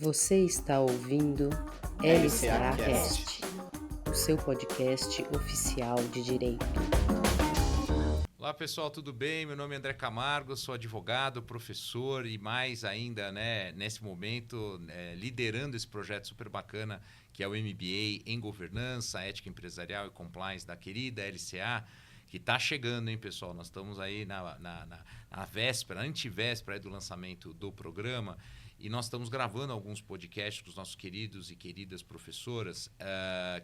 Você está ouvindo LCA Cast, o seu podcast oficial de direito. Olá pessoal, tudo bem? Meu nome é André Camargo, sou advogado, professor e mais ainda, nesse momento, liderando esse projeto super bacana que é o MBA em Governança, Ética Empresarial e Compliance da querida LCA, que está chegando, hein, pessoal? Nós estamos aí na véspera, antivéspera do lançamento do programa e nós estamos gravando alguns podcasts com os nossos queridos e queridas professoras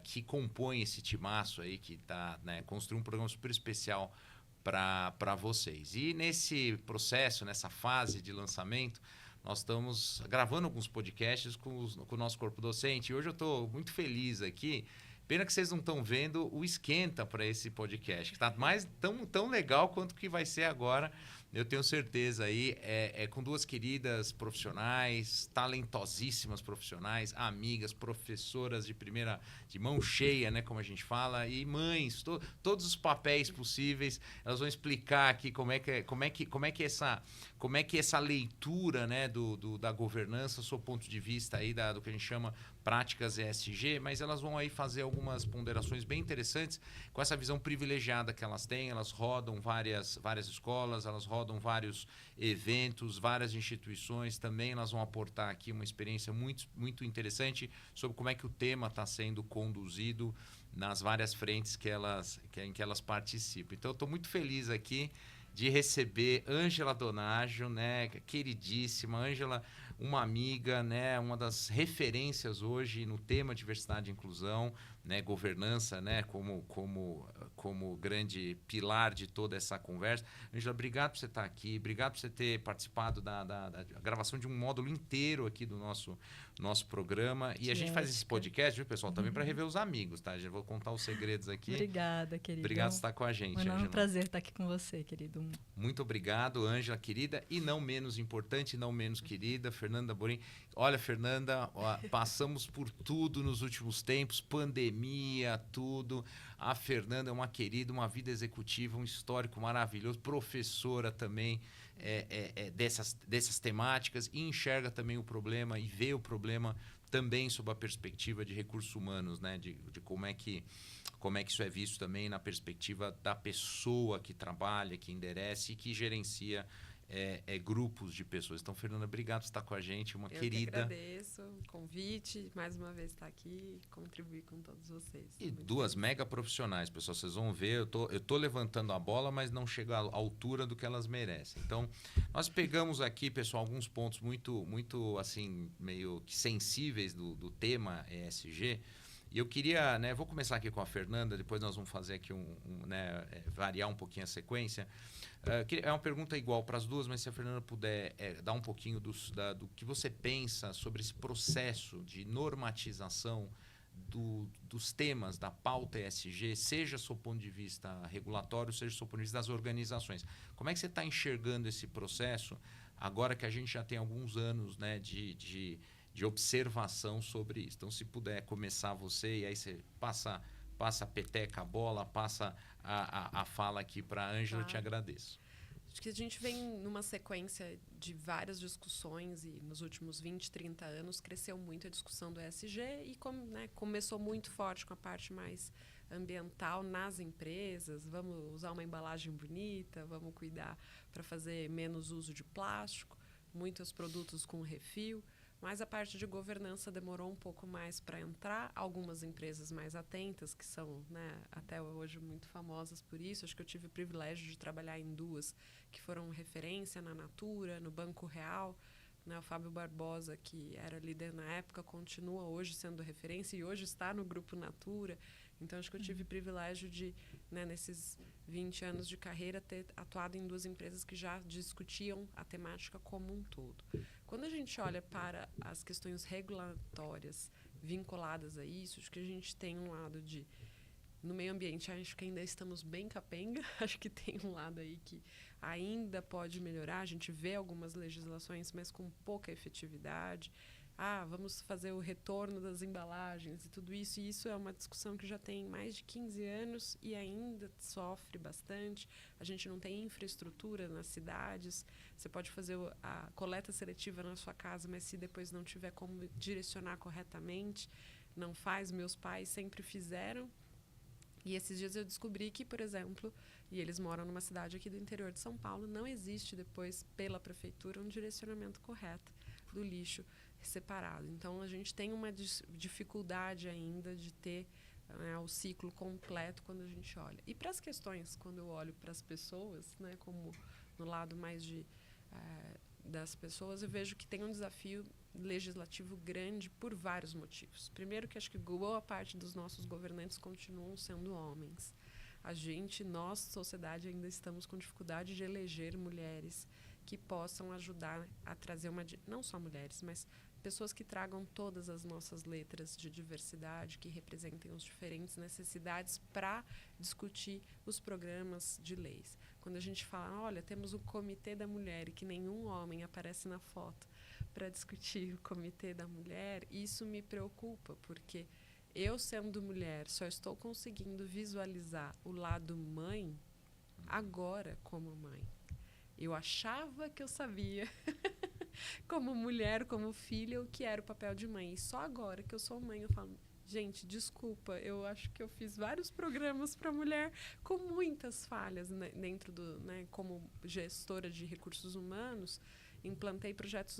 que compõem esse timaço aí, que está construindo um programa super especial para vocês. E nesse processo, nessa fase de lançamento, nós estamos gravando alguns podcasts com o nosso corpo docente. E hoje eu estou muito feliz aqui. Pena que vocês não estão vendo o esquenta para esse podcast, que está mais tão legal quanto que vai ser agora. Eu tenho certeza aí, com duas queridas profissionais, talentosíssimas profissionais, amigas, professoras de mão cheia, né, como a gente fala, e mães, todos os papéis possíveis. Elas vão explicar aqui como é que essa leitura, né, da governança, sob o ponto de vista aí do que a gente chama práticas ESG, mas elas vão aí fazer algumas ponderações bem interessantes com essa visão privilegiada que elas têm. Elas rodam várias escolas, elas rodam vários eventos, várias instituições também. Elas vão aportar aqui uma experiência muito, muito interessante sobre como é que o tema está sendo conduzido nas várias frentes em que elas participam. Então, eu estou muito feliz aqui de receber Ângela Donaggio, né, queridíssima. Ângela, uma amiga, né, uma das referências hoje no tema diversidade e inclusão, né, governança, né, como grande pilar de toda essa conversa. Ângela, obrigado por você estar aqui, obrigado por você ter participado da gravação de um módulo inteiro aqui do nosso programa. E a gente faz esse podcast, viu, pessoal, também para rever os amigos, tá? Já vou contar os segredos aqui. Obrigada, querido. Obrigado por estar com a gente, Ângela. É um Ângela. prazer estar aqui com você, querido. Muito obrigado, Ângela, querida, e não menos importante, não menos querida, Fernanda Borim. Olha, Fernanda, passamos por tudo nos últimos tempos, pandemia, tudo. A Fernanda é uma querida, uma vida executiva, um histórico maravilhoso, professora também dessas temáticas, e enxerga também o problema e vê o problema também sob a perspectiva de recursos humanos, né? De como é que isso é visto também na perspectiva da pessoa que trabalha, que endereça e que gerencia grupos de pessoas. Então, Fernanda, obrigado por estar com a gente, uma querida. Eu que agradeço o convite, mais uma vez estar aqui e contribuir com todos vocês. E duas mega profissionais, pessoal, vocês vão ver, eu tô levantando a bola, mas não chega à altura do que elas merecem. Então, nós pegamos aqui, pessoal, alguns pontos muito, muito assim, meio que sensíveis do tema ESG. E eu queria, né, vou começar aqui com a Fernanda, depois nós vamos fazer aqui variar um pouquinho a sequência. É uma pergunta igual para as duas, mas se a Fernanda puder dar um pouquinho do que você pensa sobre esse processo de normatização dos temas da pauta ESG, seja sob o ponto de vista regulatório, seja sob o ponto de vista das organizações. Como é que você está enxergando esse processo, agora que a gente já tem alguns anos, né, de observação sobre isso? Então, se puder começar você, e aí você passa a peteca, a bola, passa a fala aqui para a Ângela, eu te agradeço. Acho que a gente vem numa sequência de várias discussões e nos últimos 20, 30 anos cresceu muito a discussão do ESG e começou muito forte com a parte mais ambiental nas empresas. Vamos usar uma embalagem bonita, vamos cuidar para fazer menos uso de plástico, muitos produtos com refil. Mas a parte de governança demorou um pouco mais para entrar. Algumas empresas mais atentas, que são, né, até hoje muito famosas por isso. Acho que eu tive o privilégio de trabalhar em duas que foram referência na Natura, no Banco Real. Né, o Fábio Barbosa, que era líder na época, continua hoje sendo referência e hoje está no Grupo Natura. Então, acho que eu tive o privilégio de, né, nesses 20 anos de carreira, ter atuado em duas empresas que já discutiam a temática como um todo. Quando a gente olha para as questões regulatórias vinculadas a isso, acho que a gente tem um lado de... No meio ambiente, acho que ainda estamos bem capenga. Acho que tem um lado aí que ainda pode melhorar. A gente vê algumas legislações, mas com pouca efetividade. vamos fazer o retorno das embalagens e tudo isso. E isso é uma discussão que já tem mais de 15 anos e ainda sofre bastante. A gente não tem infraestrutura nas cidades. Você pode fazer a coleta seletiva na sua casa, mas se depois não tiver como direcionar corretamente, não faz. Meus pais sempre fizeram. E esses dias eu descobri que, por exemplo, e eles moram numa cidade aqui do interior de São Paulo, não existe depois, pela prefeitura, um direcionamento correto do lixo separado. Então, a gente tem uma dificuldade ainda de ter o ciclo completo quando a gente olha. E para as questões, quando eu olho para as pessoas, né, como no lado mais das pessoas, eu vejo que tem um desafio legislativo grande por vários motivos. Primeiro, que acho que boa parte dos nossos governantes continuam sendo homens. Nós, sociedade, ainda estamos com dificuldade de eleger mulheres que possam ajudar a trazer não só mulheres, mas pessoas que tragam todas as nossas letras de diversidade, que representem as diferentes necessidades para discutir os programas de leis. Quando a gente fala, olha, temos o Comitê da Mulher e que nenhum homem aparece na foto para discutir o Comitê da Mulher, isso me preocupa, porque eu, sendo mulher, só estou conseguindo visualizar o lado mãe agora como mãe. Eu achava que eu sabia, como mulher, como filha, o que era o papel de mãe. E só agora que eu sou mãe, eu falo, gente, desculpa, eu acho que eu fiz vários programas para mulher com muitas falhas, né, dentro como gestora de recursos humanos, implantei projetos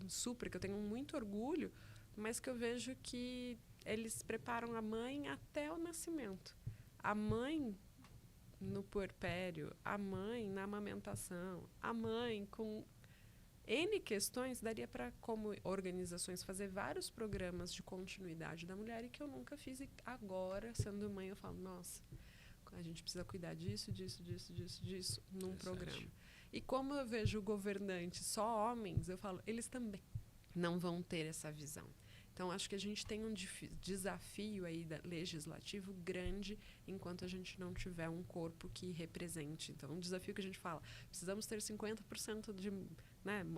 super, que eu tenho muito orgulho, mas que eu vejo que eles preparam a mãe até o nascimento. A mãe no puerpério, a mãe na amamentação, a mãe com N questões, daria para, como organizações, fazer vários programas de continuidade da mulher e que eu nunca fiz. E agora, sendo mãe, eu falo, nossa, a gente precisa cuidar disso num programa. E como eu vejo governantes só homens, eu falo, eles também não vão ter essa visão. Então, acho que a gente tem um desafio aí legislativo grande enquanto a gente não tiver um corpo que represente. Então, um desafio que a gente fala, precisamos ter 50% de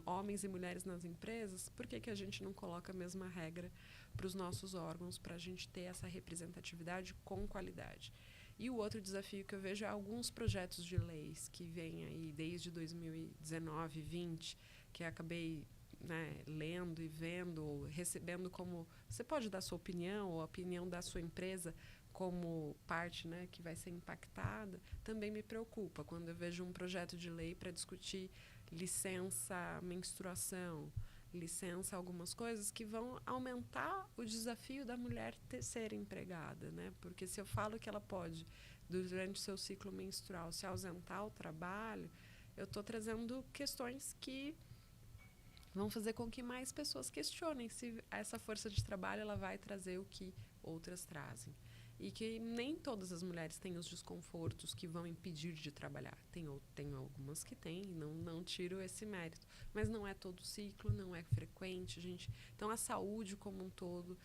homens e mulheres nas empresas, por que a gente não coloca a mesma regra para os nossos órgãos, para a gente ter essa representatividade com qualidade? E o outro desafio que eu vejo é alguns projetos de leis que vêm aí desde 2019, 20, que eu acabei lendo e vendo, ou recebendo como... Você pode dar sua opinião, ou a opinião da sua empresa como parte que vai ser impactada, também me preocupa quando eu vejo um projeto de lei para discutir licença menstruação, licença algumas coisas que vão aumentar o desafio da mulher ser empregada, né? Porque se eu falo que ela pode, durante o seu ciclo menstrual, se ausentar ao trabalho, eu estou trazendo questões que vão fazer com que mais pessoas questionem se essa força de trabalho ela vai trazer o que outras trazem. E que nem todas as mulheres têm os desconfortos que vão impedir de trabalhar. Tem algumas que têm, não tiro esse mérito. Mas não é todo ciclo, não é frequente. Então, a saúde como um todo,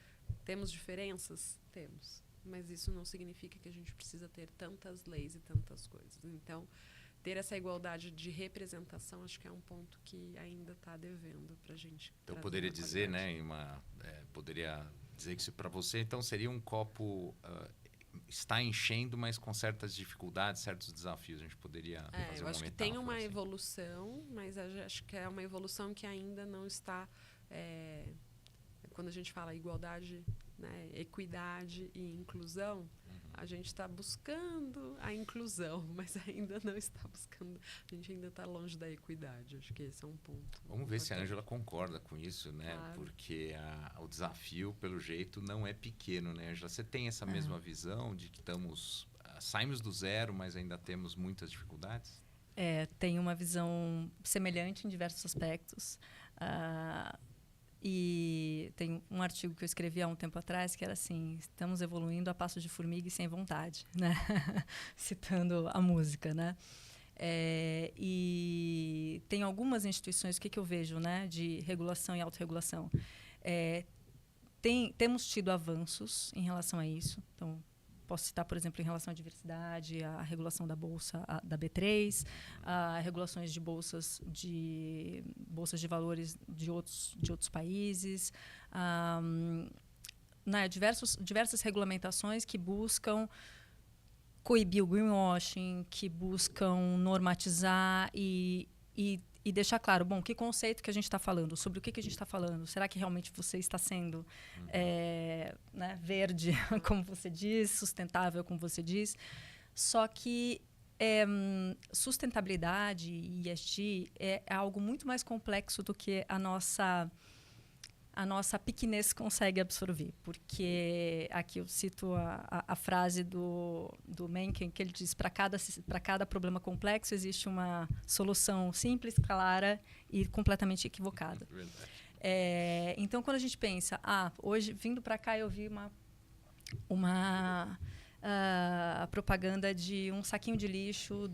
temos diferenças? Temos. Mas isso não significa que a gente precisa ter tantas leis e tantas coisas. Então, ter essa igualdade de representação, acho que é um ponto que ainda está devendo para a gente. Então, poderia dizer, poderia dizer que para você, então, seria um copo está enchendo, mas com certas dificuldades, certos desafios. A gente poderia fazer uma metáfora. Eu acho que tem uma evolução, mas acho que é uma evolução que ainda não está... quando a gente fala igualdade, equidade e inclusão, a gente está buscando a inclusão, mas ainda não está buscando. A gente ainda está longe da equidade. Acho que esse é um ponto. Vamos ver se a Ângela concorda com isso, né? Claro. Porque o desafio, pelo jeito, não é pequeno, né, Ângela? Você tem essa mesma visão de que saímos do zero, mas ainda temos muitas dificuldades? Tenho uma visão semelhante em diversos aspectos. E tem um artigo que eu escrevi há um tempo atrás que era assim: estamos evoluindo a passo de formiga e sem vontade, né? Citando a música, né? E tem algumas instituições, o que eu vejo, né, de regulação e autorregulação. Temos tido avanços em relação a isso. Então, Posso citar, por exemplo, em relação à diversidade, a regulação da bolsa da B3, a regulações de bolsas de valores de outros países, diversas regulamentações que buscam coibir o greenwashing, que buscam normatizar e deixar claro, bom, que conceito que a gente está falando, sobre o que a gente está falando, será que realmente você está sendo verde, como você diz, sustentável, como você diz. Só que sustentabilidade e ESG é algo muito mais complexo do que a nossa pequenez consegue absorver. Porque aqui eu cito a frase do Mencken, que ele diz, para cada problema complexo existe uma solução simples, clara e completamente equivocada. Então, quando a gente pensa, hoje, vindo para cá, eu vi uma propaganda de um saquinho de lixo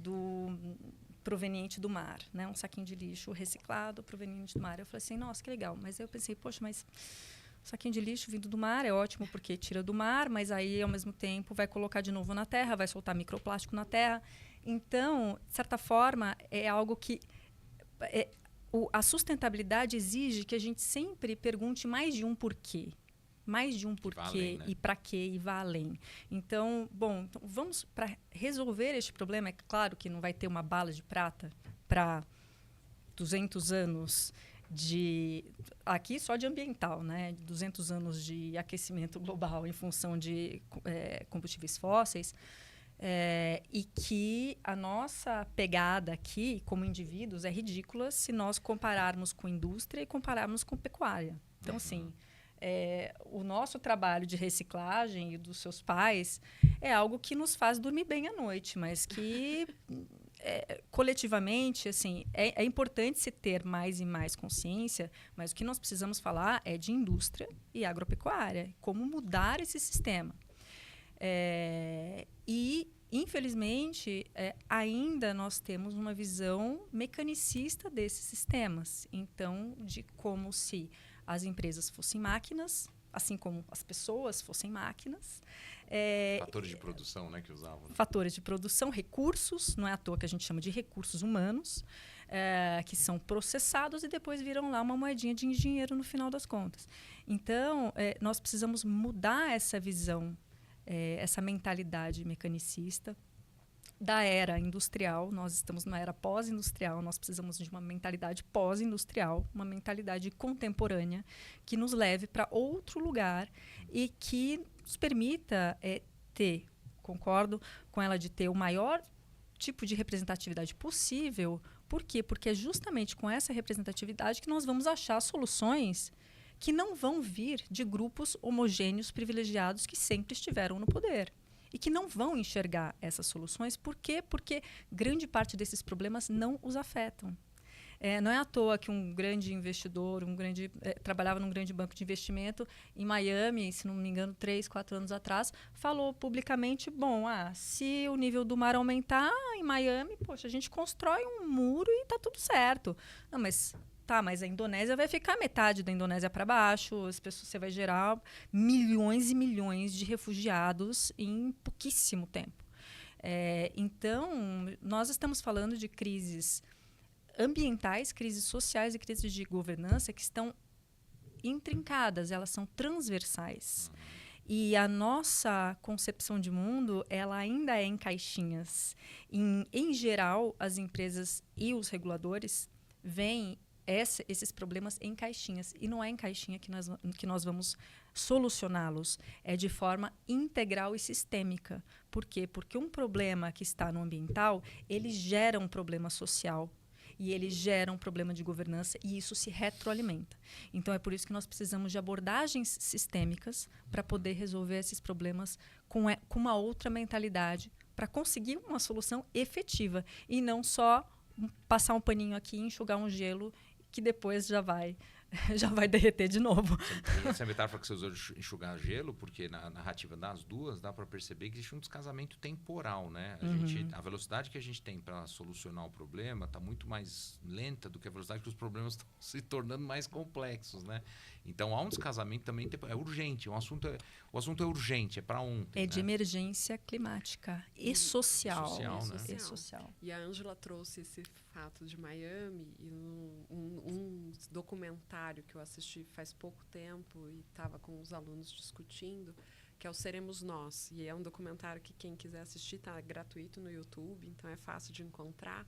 proveniente do mar, né? Um saquinho de lixo reciclado proveniente do mar. Eu falei assim, nossa, que legal. Mas eu pensei, poxa, mas saquinho de lixo vindo do mar é ótimo porque tira do mar, mas aí, ao mesmo tempo, vai colocar de novo na terra, vai soltar microplástico na terra. Então, de certa forma, é algo que... a sustentabilidade exige que a gente sempre pergunte mais de um porquê. Mais de um porquê, né? E para quê, e vá além. Então, vamos para resolver este problema. É claro que não vai ter uma bala de prata para 200 anos aqui só de ambiental, né? 200 anos de aquecimento global em função de combustíveis fósseis. E que a nossa pegada aqui, como indivíduos, é ridícula se nós compararmos com indústria e compararmos com pecuária. Então, assim... o nosso trabalho de reciclagem e dos seus pais é algo que nos faz dormir bem à noite, mas que coletivamente assim, é importante se ter mais e mais consciência, mas o que nós precisamos falar é de indústria e agropecuária, como mudar esse sistema. E, infelizmente, ainda nós temos uma visão mecanicista desses sistemas. Então, de como se as empresas fossem máquinas, assim como as pessoas fossem máquinas. Fatores de produção, né, que usavam. Fatores de produção, recursos, não é à toa que a gente chama de recursos humanos, que são processados e depois viram lá uma moedinha de dinheiro no final das contas. Então, nós precisamos mudar essa visão, essa mentalidade mecanicista da era industrial. Nós estamos numa era pós-industrial, nós precisamos de uma mentalidade pós-industrial, uma mentalidade contemporânea que nos leve para outro lugar e que nos permita concordo com ela, de ter o maior tipo de representatividade possível. Por quê? Porque é justamente com essa representatividade que nós vamos achar soluções que não vão vir de grupos homogêneos privilegiados que sempre estiveram no poder. E que não vão enxergar essas soluções. Por quê? Porque grande parte desses problemas não os afetam. Não é à toa que um grande investidor, trabalhava num grande banco de investimento em Miami, se não me engano, 3, 4 anos atrás, falou publicamente, se o nível do mar aumentar em Miami, poxa, a gente constrói um muro e está tudo certo. Não, mas a Indonésia vai ficar metade da Indonésia para baixo, você vai gerar milhões e milhões de refugiados em pouquíssimo tempo. Então, nós estamos falando de crises ambientais, crises sociais e crises de governança que estão intrincadas, elas são transversais. E a nossa concepção de mundo, ela ainda é em caixinhas. Em geral, as empresas e os reguladores veem esses problemas em caixinhas. E não é em caixinha que nós vamos solucioná-los. É de forma integral e sistêmica. Por quê? Porque um problema que está no ambiental, ele gera um problema social. E ele gera um problema de governança e isso se retroalimenta. Então, é por isso que nós precisamos de abordagens sistêmicas para poder resolver esses problemas com uma outra mentalidade, para conseguir uma solução efetiva e não só passar um paninho aqui, enxugar um gelo que depois já vai já vai derreter de novo. Essa metáfora que você usou de enxugar gelo, porque na narrativa das duas dá para perceber que existe um descasamento temporal, né? A velocidade que a gente tem para solucionar o problema está muito mais lenta do que a velocidade que os problemas estão se tornando mais complexos, né? Então há um descasamento também, é urgente, o assunto é urgente, é para ontem. É de emergência climática e social. Né? E social. E a Ângela trouxe esse fato de Miami e um documentário que eu assisti faz pouco tempo e estava com os alunos discutindo, que é o Seremos Nós. E é um documentário que quem quiser assistir está gratuito no YouTube, então é fácil de encontrar.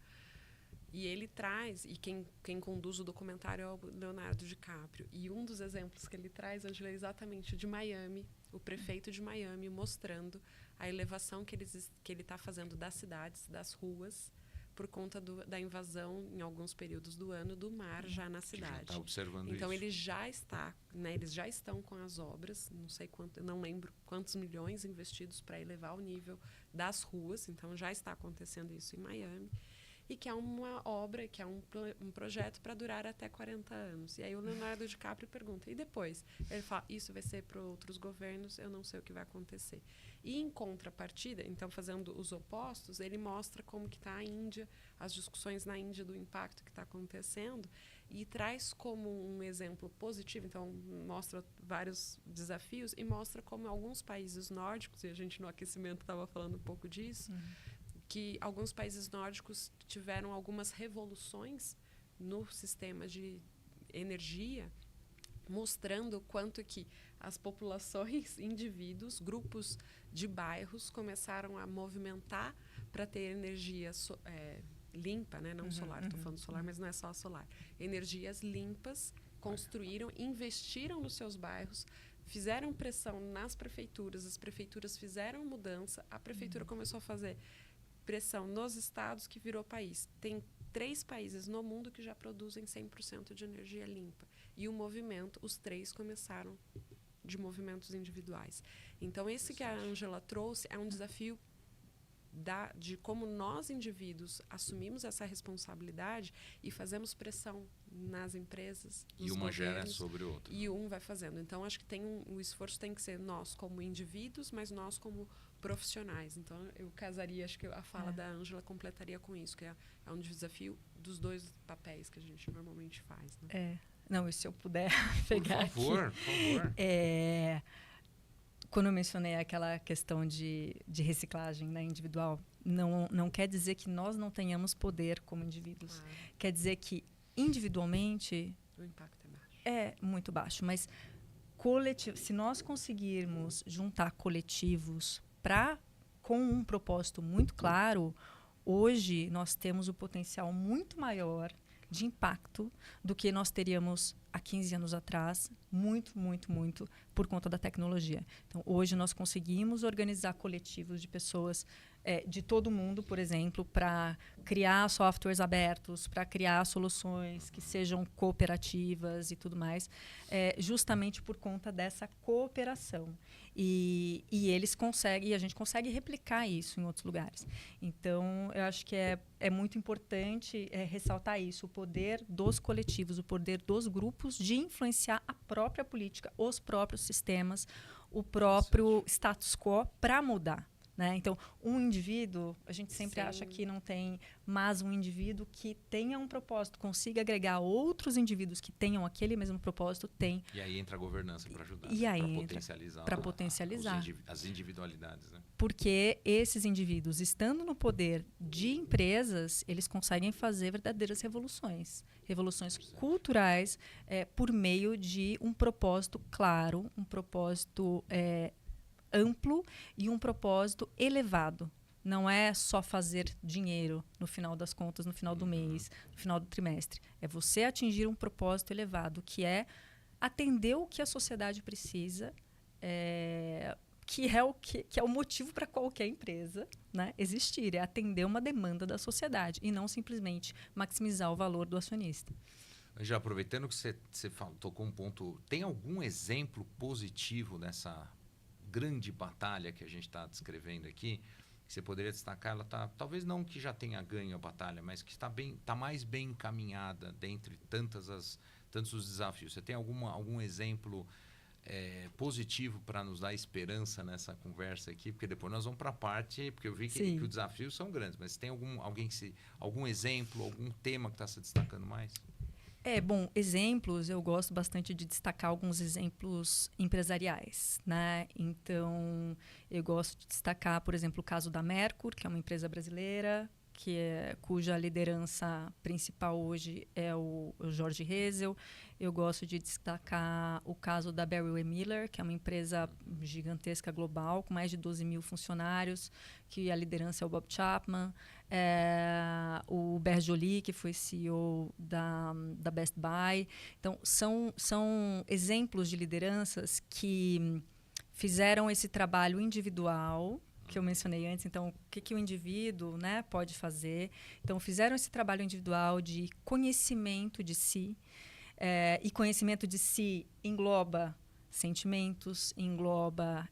E ele traz, e quem conduz o documentário é o Leonardo DiCaprio. E um dos exemplos que ele traz, Angela, é exatamente de Miami, o prefeito de Miami mostrando a elevação que ele está fazendo das cidades, das ruas, por conta da invasão, em alguns períodos do ano, do mar já na cidade. Já está observando então, isso. ele já está, né, eles já estão com as obras, não lembro quantos milhões investidos para elevar o nível das ruas. Então, já está acontecendo isso em Miami. E que é uma obra, que é um projeto para durar até 40 anos. E aí o Leonardo DiCaprio pergunta, e depois? Ele fala, isso vai ser para outros governos, eu não sei o que vai acontecer. E em contrapartida, então fazendo os opostos, ele mostra como que está a Índia, as discussões na Índia do impacto que está acontecendo, e traz como um exemplo positivo, então mostra vários desafios, e mostra como alguns países nórdicos, e a gente no aquecimento estava falando um pouco disso, que alguns países nórdicos tiveram algumas revoluções no sistema de energia, mostrando o quanto que as populações, indivíduos, grupos de bairros começaram a movimentar para ter energia limpa, né? Não solar, estou falando solar, mas não é só solar. Energias limpas, construíram, investiram nos seus bairros, fizeram pressão nas prefeituras, as prefeituras fizeram mudança, a prefeitura começou a fazer pressão nos estados, que virou país. Tem 3 países no mundo que já produzem 100% de energia limpa. E o movimento, os 3 começaram de movimentos individuais. Então, esse que a Ângela trouxe é um desafio de como nós, indivíduos, assumimos essa responsabilidade e fazemos pressão nas empresas, nos E uma gera governos, sobre o outro. E um vai fazendo. Então, acho que o esforço tem que ser nós como indivíduos, mas nós como profissionais. Então, eu casaria, acho que a fala da Ângela completaria com isso, que é um desafio dos 2 papéis que a gente normalmente faz. Né? Não, e se eu puder pegar aqui. Por favor. Quando eu mencionei aquela questão de reciclagem, né, individual, não quer dizer que nós não tenhamos poder como indivíduos. Quer dizer que, individualmente, o impacto é baixo. É muito baixo, mas se nós conseguirmos juntar coletivos com um propósito muito claro, hoje nós temos o potencial muito maior de impacto do que nós teríamos há 15 anos atrás, muito, muito, muito, por conta da tecnologia. Então, hoje nós conseguimos organizar coletivos de pessoas de todo mundo, por exemplo, para criar softwares abertos, para criar soluções que sejam cooperativas e tudo mais, justamente por conta dessa cooperação. E a gente consegue replicar isso em outros lugares. Então, eu acho que é muito importante ressaltar isso, o poder dos coletivos, o poder dos grupos de influenciar a própria política, os próprios sistemas, o próprio status quo para mudar. Né? Então, um indivíduo, a gente sempre acha que não tem, mas um indivíduo que tenha um propósito, consiga agregar outros indivíduos que tenham aquele mesmo propósito, tem. E aí entra a governança para ajudar, para potencializar as individualidades. Né? Porque esses indivíduos, estando no poder de empresas, eles conseguem fazer verdadeiras revoluções culturais, por meio de um propósito claro, um propósito amplo e um propósito elevado. Não é só fazer dinheiro no final das contas, no final do mês, no final do trimestre. É você atingir um propósito elevado, que é atender o que a sociedade precisa, que é o motivo para qualquer empresa, né, existir. É atender uma demanda da sociedade e não simplesmente maximizar o valor do acionista. Já aproveitando que você tocou um ponto, tem algum exemplo positivo nessa grande batalha que a gente está descrevendo aqui, que você poderia destacar? Ela talvez não que já tenha ganho a batalha, mas que está mais bem encaminhada dentre tantas tantos os desafios. Você tem algum exemplo positivo para nos dar esperança nessa conversa aqui? Porque depois nós vamos para a parte, porque eu vi que os desafios são grandes, mas tem algum exemplo, algum tema que está se destacando mais? Bom, exemplos, eu gosto bastante de destacar alguns exemplos empresariais, né? Então, eu gosto de destacar, por exemplo, o caso da Mercur, que é uma empresa brasileira, cuja liderança principal hoje é o Jorge Rezel. Eu gosto de destacar o caso da Barry-Wehmiller, que é uma empresa gigantesca global, com mais de 12 mil funcionários, que a liderança é o Bob Chapman. O Berjoli, que foi CEO da Best Buy. Então, são exemplos de lideranças que fizeram esse trabalho individual, que eu mencionei antes. Então, o que o indivíduo, né, pode fazer. Então, fizeram esse trabalho individual de conhecimento de si. E conhecimento de si engloba sentimentos, engloba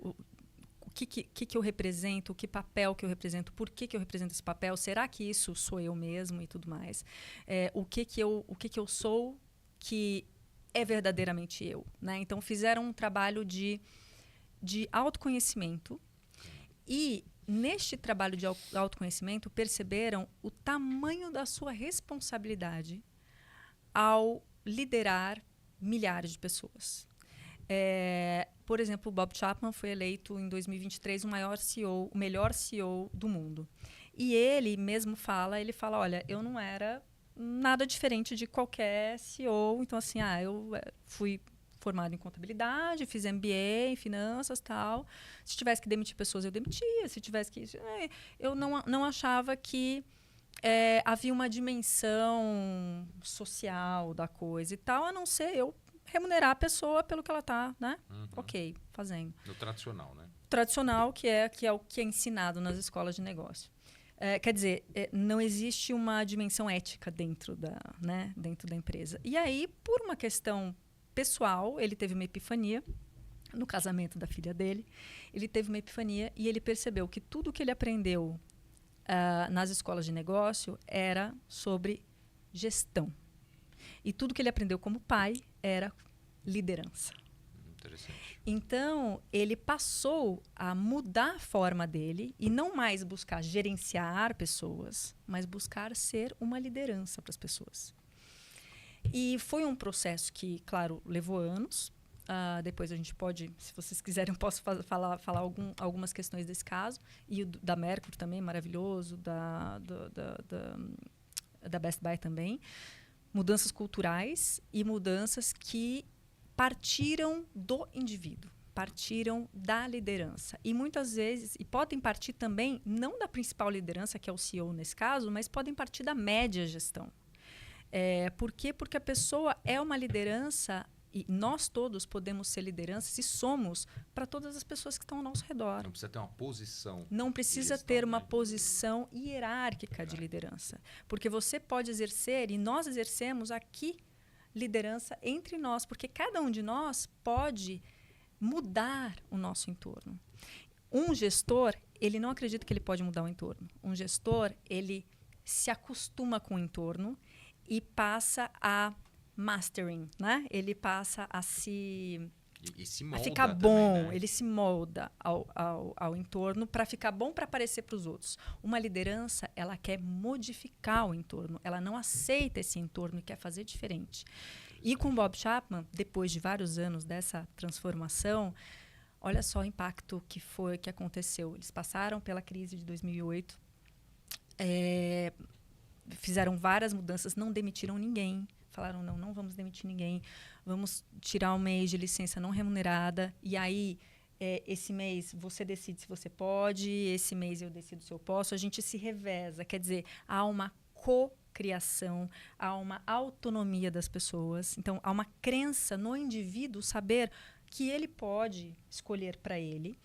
o que eu represento, que papel que eu represento, por que eu represento esse papel, será que isso sou eu mesmo e tudo mais. O que eu sou que é verdadeiramente eu, né? Então, fizeram um trabalho de autoconhecimento e, neste trabalho de autoconhecimento, perceberam o tamanho da sua responsabilidade ao liderar milhares de pessoas. Por exemplo, o Bob Chapman foi eleito em 2023 o melhor CEO do mundo. E ele mesmo fala, olha, eu não era nada diferente de qualquer CEO. Então, assim, eu fui formado em contabilidade, fiz MBA em finanças, tal. Se tivesse que demitir pessoas, eu demitia. Se tivesse que... Eu não achava que havia uma dimensão social da coisa e tal, a não ser eu remunerar a pessoa pelo que ela está, né? Ok, fazendo. No tradicional, né? Tradicional, que é o que é ensinado nas escolas de negócio. Quer dizer, não existe uma dimensão ética dentro da empresa. E aí, por uma questão pessoal, ele teve uma epifania no casamento da filha dele. Ele teve uma epifania e ele percebeu que tudo que ele aprendeu nas escolas de negócio era sobre gestão. E tudo que ele aprendeu como pai era liderança. Interessante. Então, ele passou a mudar a forma dele e não mais buscar gerenciar pessoas, mas buscar ser uma liderança para as pessoas. E foi um processo que, claro, levou anos. Depois a gente pode, se vocês quiserem, eu posso falar algumas questões desse caso. E da Mercur também, maravilhoso, da Best Buy também. Mudanças culturais e mudanças que partiram do indivíduo, partiram da liderança. E muitas vezes, e podem partir também, não da principal liderança, que é o CEO nesse caso, mas podem partir da média gestão. Por quê? Porque a pessoa é uma liderança e nós todos podemos ser lideranças e somos para todas as pessoas que estão ao nosso redor. Não precisa ter uma posição. Não precisa ter uma posição hierárquica de liderança. Porque você pode exercer, e nós exercemos aqui, liderança entre nós. Porque cada um de nós pode mudar o nosso entorno. Um gestor, ele não acredita que ele pode mudar o entorno. Um gestor, ele se acostuma com o entorno e passa a mastering, né? Ele passa a se molda, a ficar bom, também, né? Ele se molda ao entorno para ficar bom, para aparecer para os outros. Uma liderança, ela quer modificar o entorno, ela não aceita esse entorno e quer fazer diferente. E com Bob Chapman, depois de vários anos dessa transformação, olha só o impacto que aconteceu. Eles passaram pela crise de 2008, fizeram várias mudanças, não demitiram ninguém. Falaram, não vamos demitir ninguém, vamos tirar um mês de licença não remunerada, e aí esse mês você decide se você pode, esse mês eu decido se eu posso, a gente se reveza. Quer dizer, há uma cocriação, há uma autonomia das pessoas. Então, há uma crença no indivíduo saber que ele pode escolher para ele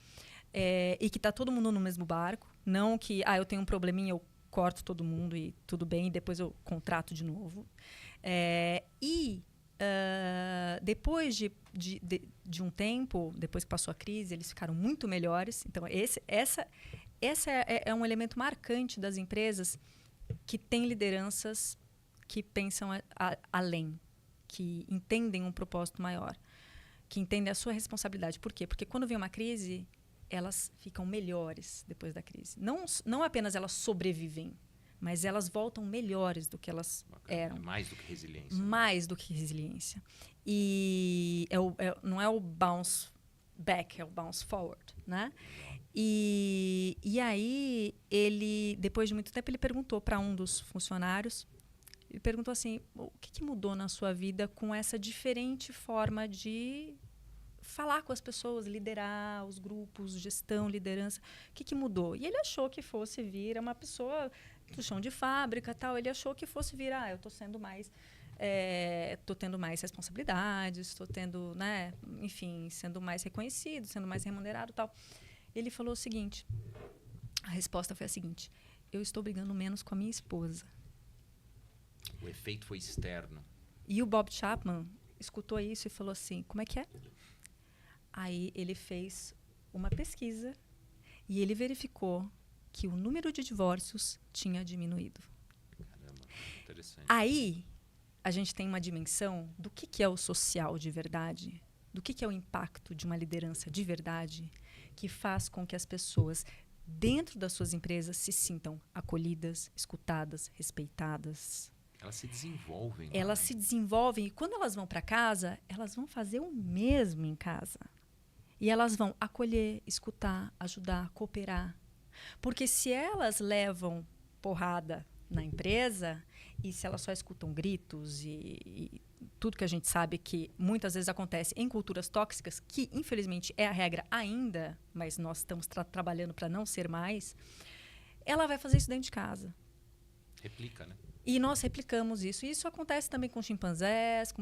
e que está todo mundo no mesmo barco, não que eu tenho um probleminha, eu corto todo mundo e tudo bem, e depois eu contrato de novo. Depois de um tempo, depois que passou a crise, eles ficaram muito melhores. Então, essa é um elemento marcante das empresas que têm lideranças que pensam além, que entendem um propósito maior, que entendem a sua responsabilidade. Por quê? Porque quando vem uma crise, elas ficam melhores depois da crise. Não apenas elas sobrevivem, mas elas voltam melhores do que elas eram. Mais do que resiliência. Mais do que resiliência. E não é o bounce back, é o bounce forward, né? E aí, depois de muito tempo, ele perguntou para um dos funcionários, ele perguntou assim, o que mudou na sua vida com essa diferente forma de falar com as pessoas, liderar os grupos, gestão, liderança, o que mudou? E ele achou que fosse vir uma pessoa do chão de fábrica, tal. Ele achou que fosse vir, eu estou sendo mais, estou tendo mais responsabilidades, estou tendo, né, enfim, sendo mais reconhecido, sendo mais remunerado, tal. Ele falou o seguinte, a resposta foi a seguinte: eu estou brigando menos com a minha esposa. O efeito foi externo. E o Bob Chapman escutou isso e falou assim, como é que é? Aí ele fez uma pesquisa e ele verificou que o número de divórcios tinha diminuído. Caramba, interessante. Aí a gente tem uma dimensão do que é o social de verdade, do que é o impacto de uma liderança de verdade, que faz com que as pessoas dentro das suas empresas se sintam acolhidas, escutadas, respeitadas. Elas se desenvolvem. Elas se desenvolvem e quando elas vão para casa, elas vão fazer o mesmo em casa. E elas vão acolher, escutar, ajudar, cooperar. Porque se elas levam porrada na empresa e se elas só escutam gritos e tudo que a gente sabe que muitas vezes acontece em culturas tóxicas, que infelizmente é a regra ainda, mas nós estamos trabalhando para não ser mais, ela vai fazer isso dentro de casa. Replica, né? E nós replicamos isso. E isso acontece também com chimpanzés.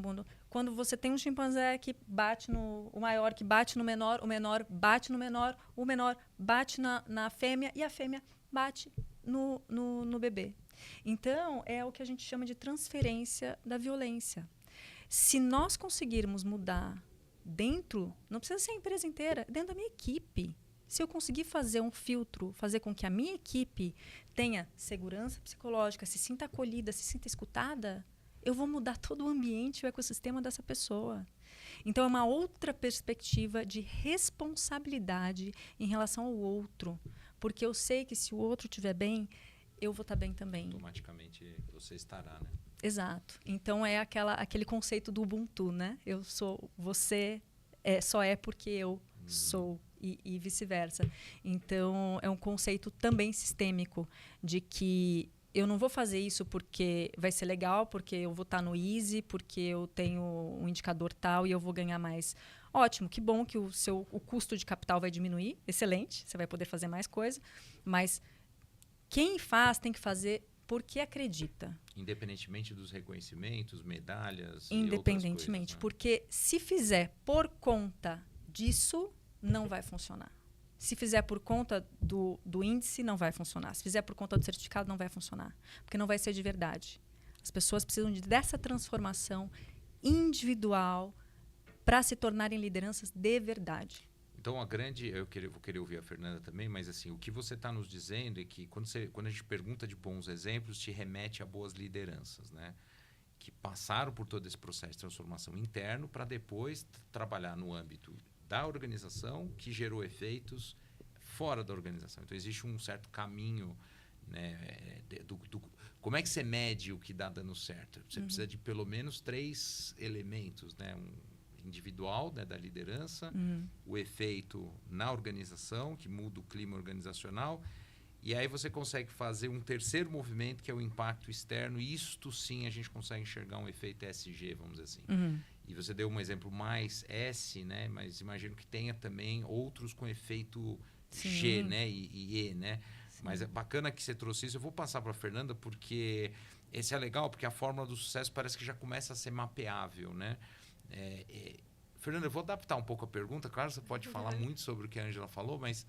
Quando você tem um chimpanzé que bate o maior que bate no menor, o menor bate no menor, o menor bate na fêmea e a fêmea bate no bebê. Então, é o que a gente chama de transferência da violência. Se nós conseguirmos mudar dentro, não precisa ser a empresa inteira, dentro da minha equipe. Se eu conseguir fazer um filtro, fazer com que a minha equipe tenha segurança psicológica, se sinta acolhida, se sinta escutada, eu vou mudar todo o ambiente, o ecossistema dessa pessoa. Então, é uma outra perspectiva de responsabilidade em relação ao outro. Porque eu sei que se o outro estiver bem, eu vou estar bem também. Automaticamente você estará, né? Exato. Então, é aquele conceito do Ubuntu, né? Eu sou, você só é porque eu sou. E vice-versa. Então, é um conceito também sistêmico de que eu não vou fazer isso porque vai ser legal, porque eu vou estar no Easy, porque eu tenho um indicador tal e eu vou ganhar mais. Ótimo, que bom que o custo de capital vai diminuir. Excelente, você vai poder fazer mais coisa. Mas quem faz tem que fazer porque acredita. Independentemente dos reconhecimentos, medalhas Independentemente. E outras coisas, né? Porque se fizer por conta disso, não vai funcionar. Se fizer por conta do índice, não vai funcionar. Se fizer por conta do certificado, não vai funcionar. Porque não vai ser de verdade. As pessoas precisam dessa transformação individual para se tornarem lideranças de verdade. Então, vou querer ouvir a Fernanda também, mas assim, o que você está nos dizendo é que quando a gente pergunta de bons exemplos, te remete a boas lideranças, né? Que passaram por todo esse processo de transformação interno para depois trabalhar no âmbito da organização que gerou efeitos fora da organização. Então, existe um certo caminho, né, como é que você mede o que dá dando certo? Você precisa de pelo menos 3 elementos, né? Um individual, né, da liderança, o efeito na organização, que muda o clima organizacional, e aí você consegue fazer um terceiro movimento, que é o impacto externo, e isto sim a gente consegue enxergar um efeito ESG, vamos dizer assim. E você deu um exemplo mais S, né? Mas imagino que tenha também outros com efeito G, né? E E, né? Sim. Mas é bacana que você trouxe isso. Eu vou passar para a Fernanda, porque esse é legal, porque a fórmula do sucesso parece que já começa a ser mapeável, né? Fernanda, eu vou adaptar um pouco a pergunta. Claro, você pode falar muito sobre o que a Ângela falou, mas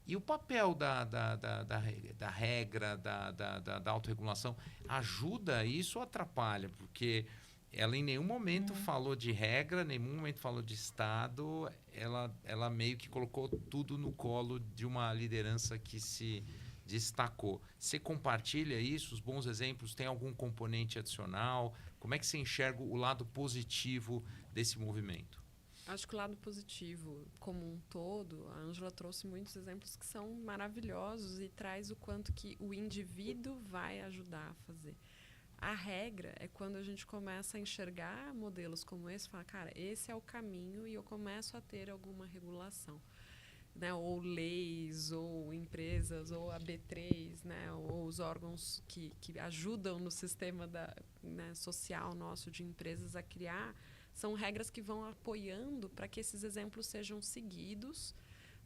e o papel da regra, da autorregulação? Ajuda isso ou atrapalha? Porque ela em nenhum momento falou de regra, em nenhum momento falou de Estado. Ela meio que colocou tudo no colo de uma liderança que se destacou. Você compartilha isso, os bons exemplos, tem algum componente adicional? Como é que você enxerga o lado positivo desse movimento? Acho que o lado positivo, como um todo, a Ângela trouxe muitos exemplos que são maravilhosos e traz o quanto que o indivíduo vai ajudar a fazer. A regra é quando a gente começa a enxergar modelos como esse, fala, cara, esse é o caminho e eu começo a ter alguma regulação. Né, ou leis, ou empresas, ou a B3, né, ou os órgãos que ajudam no sistema né, social nosso de empresas a criar, são regras que vão apoiando para que esses exemplos sejam seguidos,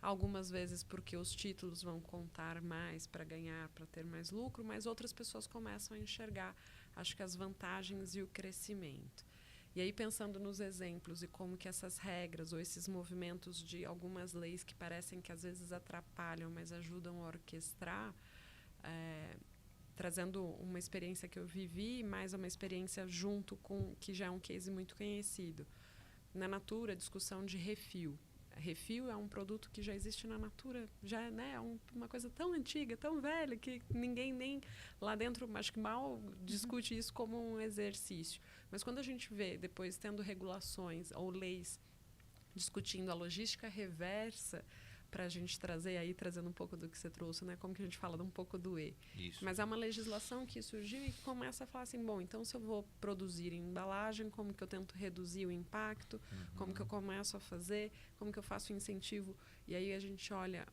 algumas vezes porque os títulos vão contar mais para ganhar, para ter mais lucro, mas outras pessoas começam a enxergar, acho que as vantagens e o crescimento. E aí, pensando nos exemplos e como que essas regras ou esses movimentos de algumas leis que parecem que às vezes atrapalham, mas ajudam a orquestrar, trazendo uma experiência que eu vivi, mais uma experiência junto com, que já é um case muito conhecido. Na Natura, a discussão de refil. Refil é um produto que já existe na Natura, já é uma coisa tão antiga, tão velha, que ninguém nem lá dentro, acho que mal discute isso como um exercício. Mas quando a gente vê, depois tendo regulações ou leis discutindo a logística reversa, para a gente trazer aí, trazendo um pouco do que você trouxe, né? Como que a gente fala de um pouco do E. Isso. Mas é uma legislação que surgiu e que começa a falar assim, bom, então se eu vou produzir embalagem, como que eu tento reduzir o impacto, como que eu começo a fazer, como que eu faço incentivo. E aí a gente olha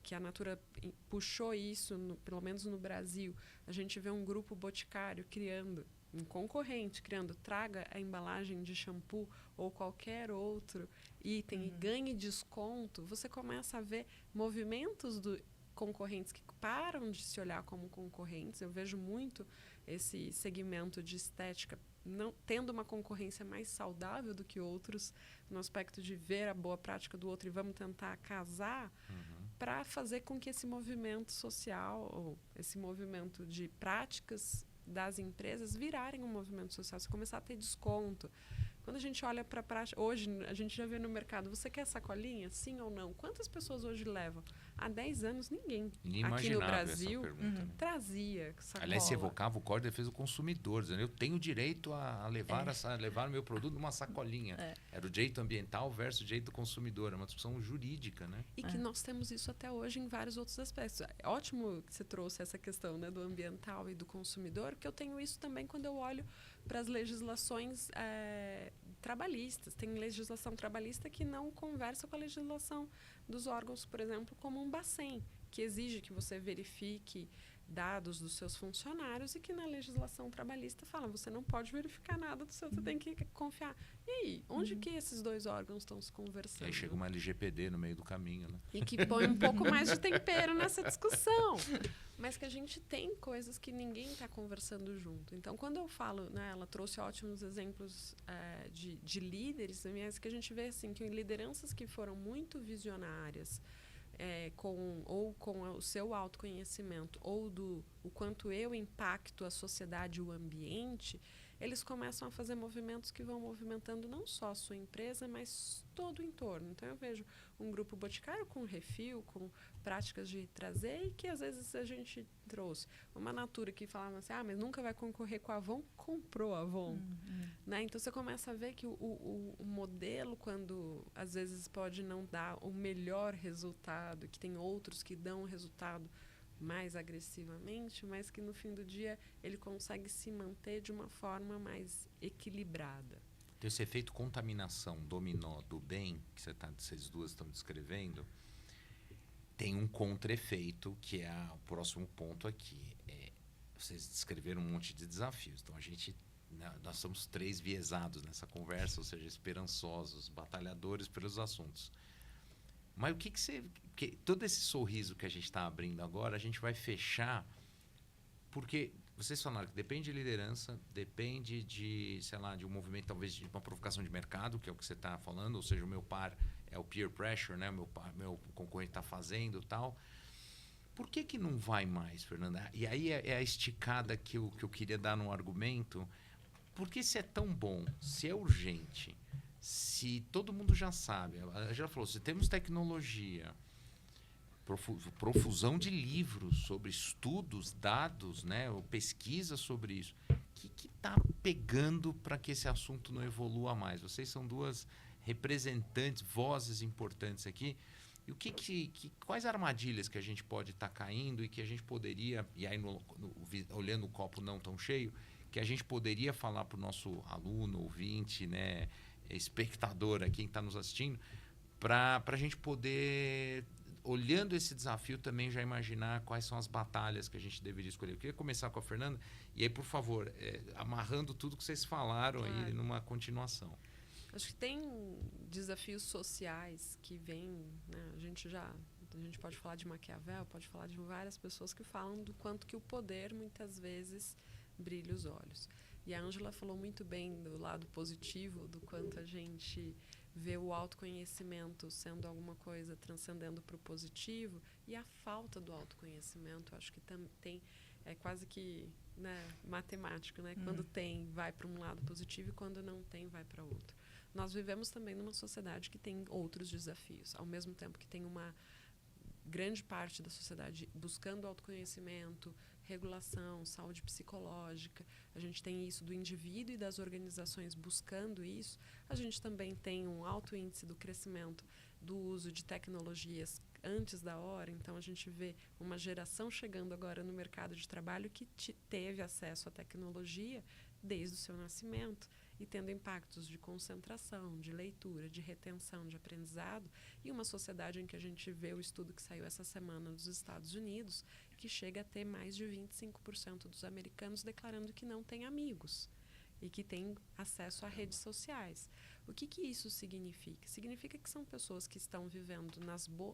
que a Natura puxou isso, pelo menos no Brasil, a gente vê um grupo boticário criando, um concorrente criando, traga a embalagem de shampoo ou qualquer outro item e ganhe desconto, você começa a ver movimentos concorrentes que param de se olhar como concorrentes. Eu vejo muito esse segmento de estética não tendo uma concorrência mais saudável do que outros, no aspecto de ver a boa prática do outro e vamos tentar casar para fazer com que esse movimento social, ou esse movimento de práticas das empresas virarem um movimento social, você começar a ter desconto. Quando a gente olha para a prática, hoje a gente já vê no mercado, você quer sacolinha? Sim ou não? Quantas pessoas hoje levam? Há 10 anos, ninguém aqui no Brasil trazia sacola. Aliás, se evocava o Código de Defesa do Consumidor, dizendo, eu tenho o direito a levar o meu produto numa sacolinha. Era o direito ambiental versus o direito do consumidor, é uma discussão jurídica, né? E que nós temos isso até hoje em vários outros aspectos. É ótimo que você trouxe essa questão, né, do ambiental e do consumidor, porque eu tenho isso também quando eu olho para as legislações trabalhistas. Tem legislação trabalhista que não conversa com a legislação dos órgãos, por exemplo, como um Bacen, que exige que você verifique dados dos seus funcionários e que na legislação trabalhista fala, você não pode verificar nada do seu, você tem que confiar. E aí, onde que esses dois órgãos estão se conversando? E aí chega uma LGPD no meio do caminho, né? E que põe um pouco mais de tempero nessa discussão. Mas que a gente tem coisas que ninguém está conversando junto. Então, quando eu falo, né, ela trouxe ótimos exemplos de líderes, mas que a gente vê assim, que lideranças que foram muito visionárias, com o seu autoconhecimento ou o quanto eu impacto a sociedade e o ambiente, eles começam a fazer movimentos que vão movimentando não só a sua empresa, mas todo o entorno. Então, eu vejo um grupo boticário com refil, com práticas de trazer, e que às vezes a gente trouxe. Uma Natura que falava assim, mas nunca vai concorrer com a Avon, comprou a Avon. Né? Então, você começa a ver que o modelo, quando às vezes pode não dar o melhor resultado, que tem outros que dão o resultado mais agressivamente, mas que no fim do dia ele consegue se manter de uma forma mais equilibrada. Então, esse efeito contaminação, dominó do bem, que vocês duas estão descrevendo, tem um contra-efeito, que é o próximo ponto aqui. Vocês descreveram um monte de desafios. Então, nós somos 3 viesados nessa conversa, ou seja, esperançosos, batalhadores pelos assuntos. Mas o que você... todo esse sorriso que a gente está abrindo agora, a gente vai fechar, porque vocês falaram que depende de liderança, depende de, sei lá, de um movimento, talvez de uma provocação de mercado, que é o que você está falando, ou seja, o meu par é o peer pressure, né? Meu concorrente está fazendo e tal. Por que não vai mais, Fernanda? E aí é a esticada que eu queria dar num argumento. Porque se é tão bom, se é urgente, se todo mundo já sabe, a gente já falou, se temos tecnologia, profusão de livros sobre estudos, dados, né, ou pesquisa sobre isso. O que está pegando para que esse assunto não evolua mais? Vocês são duas representantes, vozes importantes aqui. E quais armadilhas que a gente pode estar caindo e que a gente poderia, e aí olhando o copo não tão cheio, que a gente poderia falar para o nosso aluno, ouvinte, né, espectador, quem está nos assistindo, para a gente poder, olhando esse desafio, também já imaginar quais são as batalhas que a gente deveria escolher. Eu queria começar com a Fernanda, e aí, por favor, amarrando tudo que vocês falaram aí numa continuação. Acho que tem desafios sociais que vêm, né? A gente pode falar de Maquiavel, pode falar de várias pessoas que falam do quanto que o poder muitas vezes brilha os olhos. E a Ângela falou muito bem do lado positivo, do quanto a gente vê o autoconhecimento sendo alguma coisa transcendendo para o positivo, e a falta do autoconhecimento, acho que tem é quase que, né, matemático, né? Quando tem, vai para um lado positivo, e quando não tem, vai para outro. Nós vivemos também numa sociedade que tem outros desafios. Ao mesmo tempo que tem uma grande parte da sociedade buscando autoconhecimento, regulação, saúde psicológica, a gente tem isso do indivíduo e das organizações buscando isso, a gente também tem um alto índice do crescimento do uso de tecnologias antes da hora. Então, a gente vê uma geração chegando agora no mercado de trabalho que teve acesso à tecnologia desde o seu nascimento, e tendo impactos de concentração, de leitura, de retenção, de aprendizado, e uma sociedade em que a gente vê o estudo que saiu essa semana dos Estados Unidos, que chega a ter mais de 25% dos americanos declarando que não têm amigos e que têm acesso a redes sociais. O que isso significa? Significa que são pessoas que estão vivendo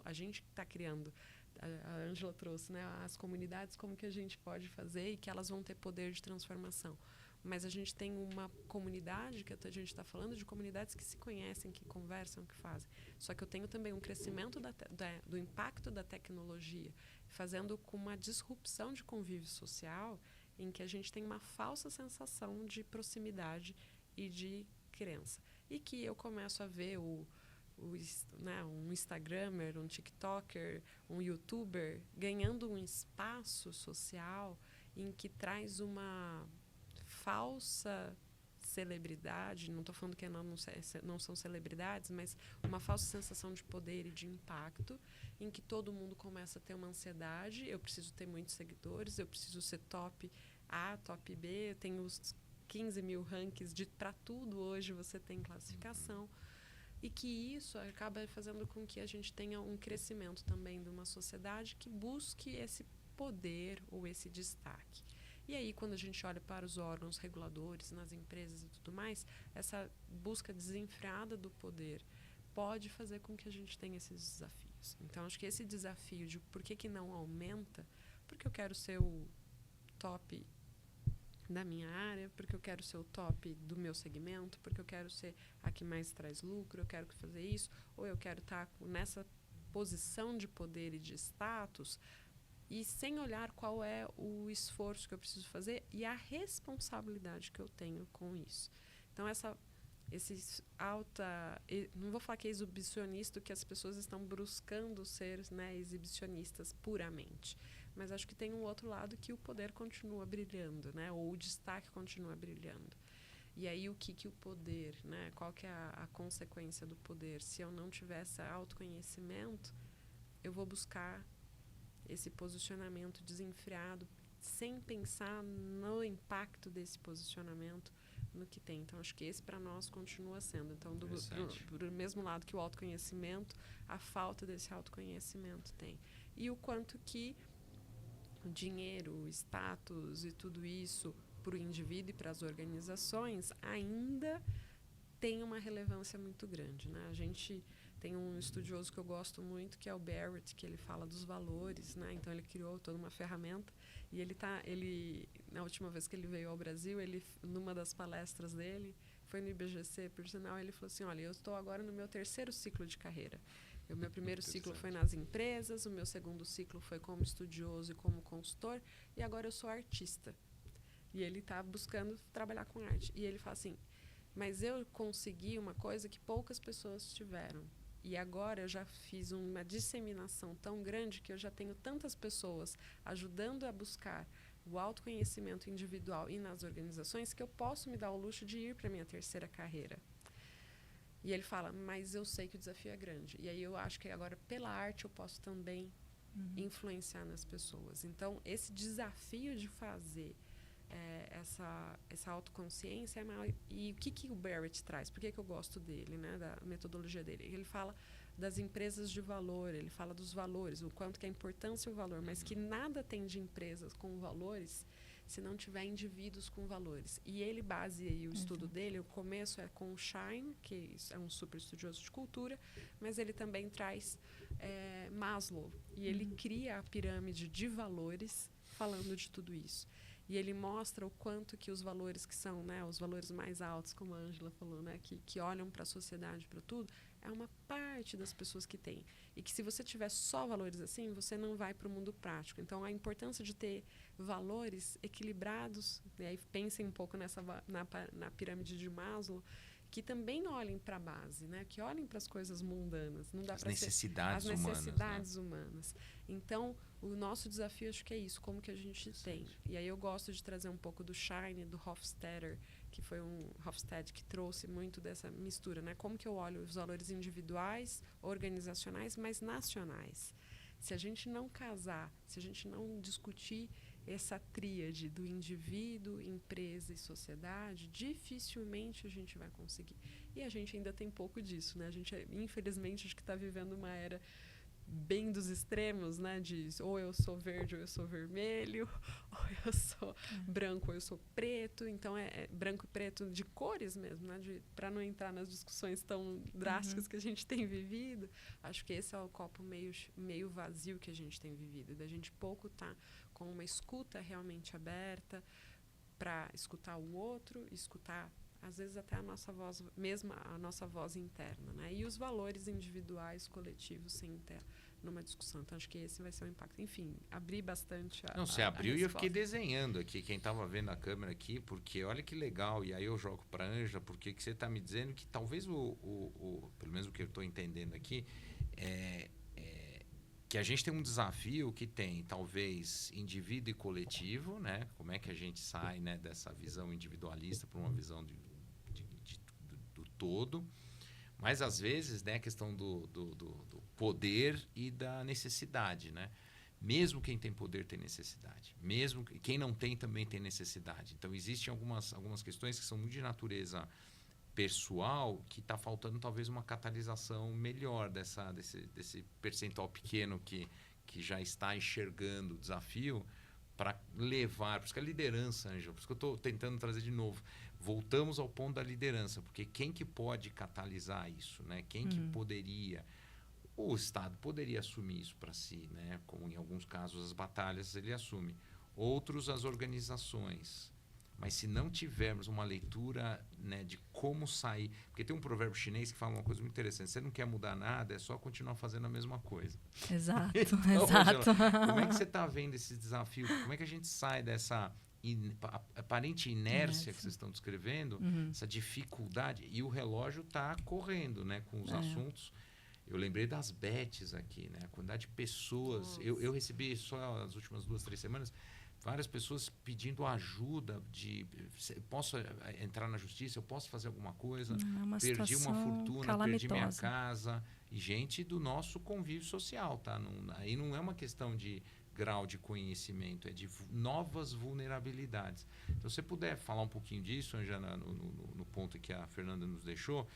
a gente está criando, a Ângela trouxe, né, as comunidades, como que a gente pode fazer e que elas vão ter poder de transformação. Mas a gente tem uma comunidade, que a gente está falando de comunidades que se conhecem, que conversam, que fazem. Só que eu tenho também um crescimento do impacto da tecnologia, fazendo com uma disrupção de convívio social, em que a gente tem uma falsa sensação de proximidade e de crença. E que eu começo a ver um Instagramer, um TikToker, um YouTuber ganhando um espaço social em que traz uma falsa celebridade, não estou falando que não são celebridades, mas uma falsa sensação de poder e de impacto, em que todo mundo começa a ter uma ansiedade. Eu preciso ter muitos seguidores, eu preciso ser top A, top B, eu tenho os 15 mil rankings para tudo hoje, você tem classificação. E que isso acaba fazendo com que a gente tenha um crescimento também de uma sociedade que busque esse poder ou esse destaque. E aí, quando a gente olha para os órgãos reguladores, nas empresas e tudo mais, essa busca desenfreada do poder pode fazer com que a gente tenha esses desafios. Então, acho que esse desafio de por que não aumenta, porque eu quero ser o top da minha área, porque eu quero ser o top do meu segmento, porque eu quero ser a que mais traz lucro, eu quero fazer isso, ou eu quero estar nessa posição de poder e de status, e sem olhar qual é o esforço que eu preciso fazer e a responsabilidade que eu tenho com isso. Então, não vou falar que é exibicionista, que as pessoas estão buscando ser, né, exibicionistas puramente, mas acho que tem um outro lado que o poder continua brilhando, né, ou o destaque continua brilhando. E aí, o que o poder, né, qual que é a consequência do poder? Se eu não tiver esse autoconhecimento, eu vou buscar esse posicionamento desenfreado, sem pensar no impacto desse posicionamento no que tem. Então, acho que esse, para nós, continua sendo. Então, do mesmo lado que o autoconhecimento, a falta desse autoconhecimento tem. E o quanto que o dinheiro, o status e tudo isso, para o indivíduo e para as organizações, ainda tem uma relevância muito grande, né? A gente tem um estudioso que eu gosto muito, que é o Barrett, que ele fala dos valores, né? Então, ele criou toda uma ferramenta. E na última vez que ele veio ao Brasil, numa das palestras dele, foi no IBGC, por sinal, ele falou assim, olha, eu estou agora no meu 3º ciclo de carreira. O meu primeiro ciclo foi nas empresas, o meu segundo ciclo foi como estudioso e como consultor, e agora eu sou artista. E ele está buscando trabalhar com arte. E ele fala assim, mas eu consegui uma coisa que poucas pessoas tiveram. E agora eu já fiz uma disseminação tão grande que eu já tenho tantas pessoas ajudando a buscar o autoconhecimento individual e nas organizações que eu posso me dar o luxo de ir para a minha terceira carreira. E ele fala, mas eu sei que o desafio é grande. E aí eu acho que agora, pela arte, eu posso também influenciar nas pessoas. Então, esse desafio de fazer essa autoconsciência é maior. E o que o Barrett traz? Por que eu gosto dele, né, da metodologia dele? Ele fala das empresas de valor, ele fala dos valores, o quanto que é a importância e o valor, mas que nada tem de empresas com valores se não tiver indivíduos com valores. E ele baseia o estudo dele, o começo é com o Schein, que é um super estudioso de cultura, mas ele também traz Maslow, e ele cria a pirâmide de valores falando de tudo isso. E ele mostra o quanto que os valores que são, né, os valores mais altos, como a Ângela falou, né, que olham para a sociedade, para tudo, é uma parte das pessoas que tem. E que se você tiver só valores assim, você não vai para o mundo prático. Então, a importância de ter valores equilibrados, e aí pensem um pouco na pirâmide de Maslow, que também olhem para a base, né? Que olhem para as coisas mundanas. Não dá as necessidades as humanas. necessidades humanas. Então, o nosso desafio, acho que é isso, como que a gente tem. E aí eu gosto de trazer um pouco do Schein, do Hofstadter, que foi Hofstede que trouxe muito dessa mistura, né? Como que eu olho os valores individuais, organizacionais, mas nacionais. Se a gente não casar, se a gente não discutir essa tríade do indivíduo, empresa e sociedade, dificilmente a gente vai conseguir. E a gente ainda tem pouco disso, né? A gente, infelizmente, acho que está vivendo uma era bem dos extremos, né? De ou eu sou verde ou eu sou vermelho, ou eu sou branco ou eu sou preto. Então, é branco e preto de cores mesmo, né? Para não entrar nas discussões tão drásticas que a gente tem vivido. Acho que esse é o copo meio vazio que a gente tem vivido. Da gente pouco estar com uma escuta realmente aberta para escutar o outro, escutar às vezes até a nossa voz, mesmo a nossa voz interna, né? E os valores individuais, coletivos, sem ter numa discussão. Então, acho que esse vai ser o impacto. Enfim, abri bastante a Não, você abriu e eu fiquei resposta. desenhando aqui, quem estava vendo a câmera aqui, porque olha que legal, e aí eu jogo para a Ângela, porque que você está me dizendo que talvez pelo menos o que eu estou entendendo aqui, que a gente tem um desafio que tem, talvez, indivíduo e coletivo, né? Como é que a gente sai, né, dessa visão individualista para uma visão do todo. Mas, às vezes, né, a questão do poder e da necessidade, né? Mesmo quem tem poder tem necessidade. Mesmo quem não tem também tem necessidade. Então, existem algumas questões que são muito de natureza pessoal, que está faltando talvez uma catalisação melhor desse percentual pequeno que já está enxergando o desafio para levar, por isso que a liderança, Ângela, por isso que eu estou tentando trazer de novo, voltamos ao ponto da liderança, porque quem que pode catalisar isso, né? Quem que poderia, o Estado poderia assumir isso para si, né? Como em alguns casos as batalhas ele assume, outros as organizações. Mas se não tivermos uma leitura, né, de como sair... Porque tem um provérbio chinês que fala uma coisa muito interessante. Você não quer mudar nada, é só continuar fazendo a mesma coisa. Exato, Então, exato. Angela, como é que você está vendo esse desafio? Como é que a gente sai dessa aparente inércia que vocês estão descrevendo, essa dificuldade? E o relógio está correndo, né, com os assuntos. Eu lembrei das bets aqui, né? A quantidade de pessoas... Eu recebi só as últimas 2, 3 semanas... várias pessoas pedindo ajuda posso entrar na justiça, eu posso fazer alguma coisa, perdi uma fortuna, perdi minha casa, e gente do nosso convívio social, tá? Aí não é uma questão de grau de conhecimento, é de novas vulnerabilidades. Então, se você puder falar um pouquinho disso, Angela, no ponto que a Fernanda nos deixou,